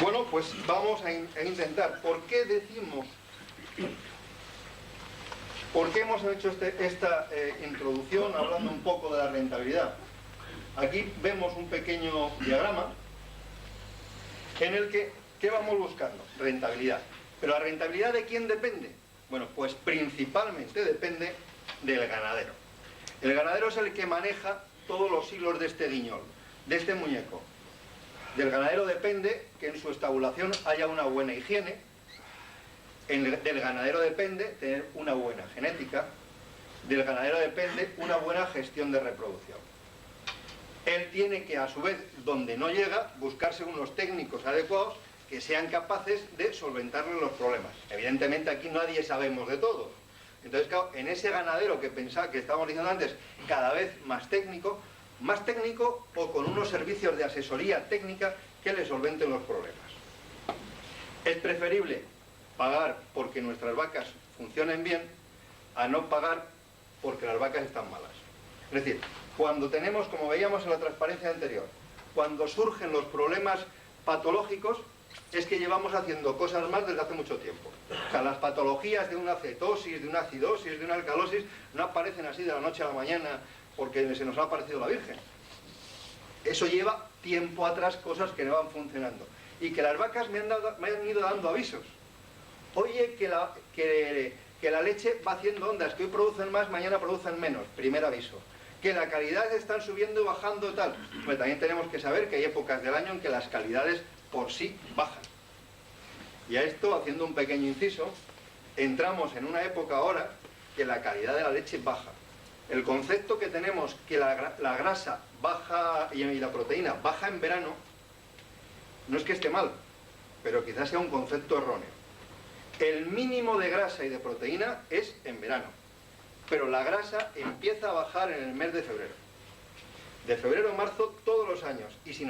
Bueno, pues vamos a intentar. ¿Por qué decimos? ¿Por qué hemos hecho esta introducción hablando un poco de la rentabilidad? Aquí vemos un pequeño diagrama en el que, ¿qué vamos buscando? Rentabilidad. ¿Pero la rentabilidad de quién depende? Bueno, pues principalmente depende del ganadero. El ganadero es el que maneja todos los hilos de este guiñol, de este muñeco. Del ganadero depende que en su estabulación haya una buena higiene. Del ganadero depende tener una buena genética. Del ganadero depende una buena gestión de reproducción. Él tiene que, a su vez, donde no llega, buscarse unos técnicos adecuados que sean capaces de solventarle los problemas. Evidentemente aquí nadie sabemos de todo. Entonces, claro, en ese ganadero que estábamos diciendo antes, cada vez más técnico o con unos servicios de asesoría técnica que le solventen los problemas. Es preferible pagar porque nuestras vacas funcionen bien a no pagar porque las vacas están malas. Es decir, cuando tenemos, como veíamos en la transparencia anterior, cuando surgen los problemas patológicos, es que llevamos haciendo cosas mal desde hace mucho tiempo. O sea, las patologías de una cetosis, de una acidosis, de una alcalosis, no aparecen así de la noche a la mañana porque se nos ha aparecido la Virgen. Eso lleva tiempo atrás cosas que no van funcionando. Y que las vacas me han ido dando avisos. Oye, que la leche va haciendo ondas, que hoy producen más, mañana producen menos. Primer aviso. Que la calidad están subiendo y bajando tal. Pues también tenemos que saber que hay épocas del año en que las calidades por sí bajan. Y a esto, haciendo un pequeño inciso, entramos en una época ahora que la calidad de la leche baja. El concepto que tenemos que la grasa baja y la proteína baja en verano, no es que esté mal, pero quizás sea un concepto erróneo. El mínimo de grasa y de proteína es en verano, pero la grasa empieza a bajar en el mes de febrero. De febrero a marzo todos los años, y si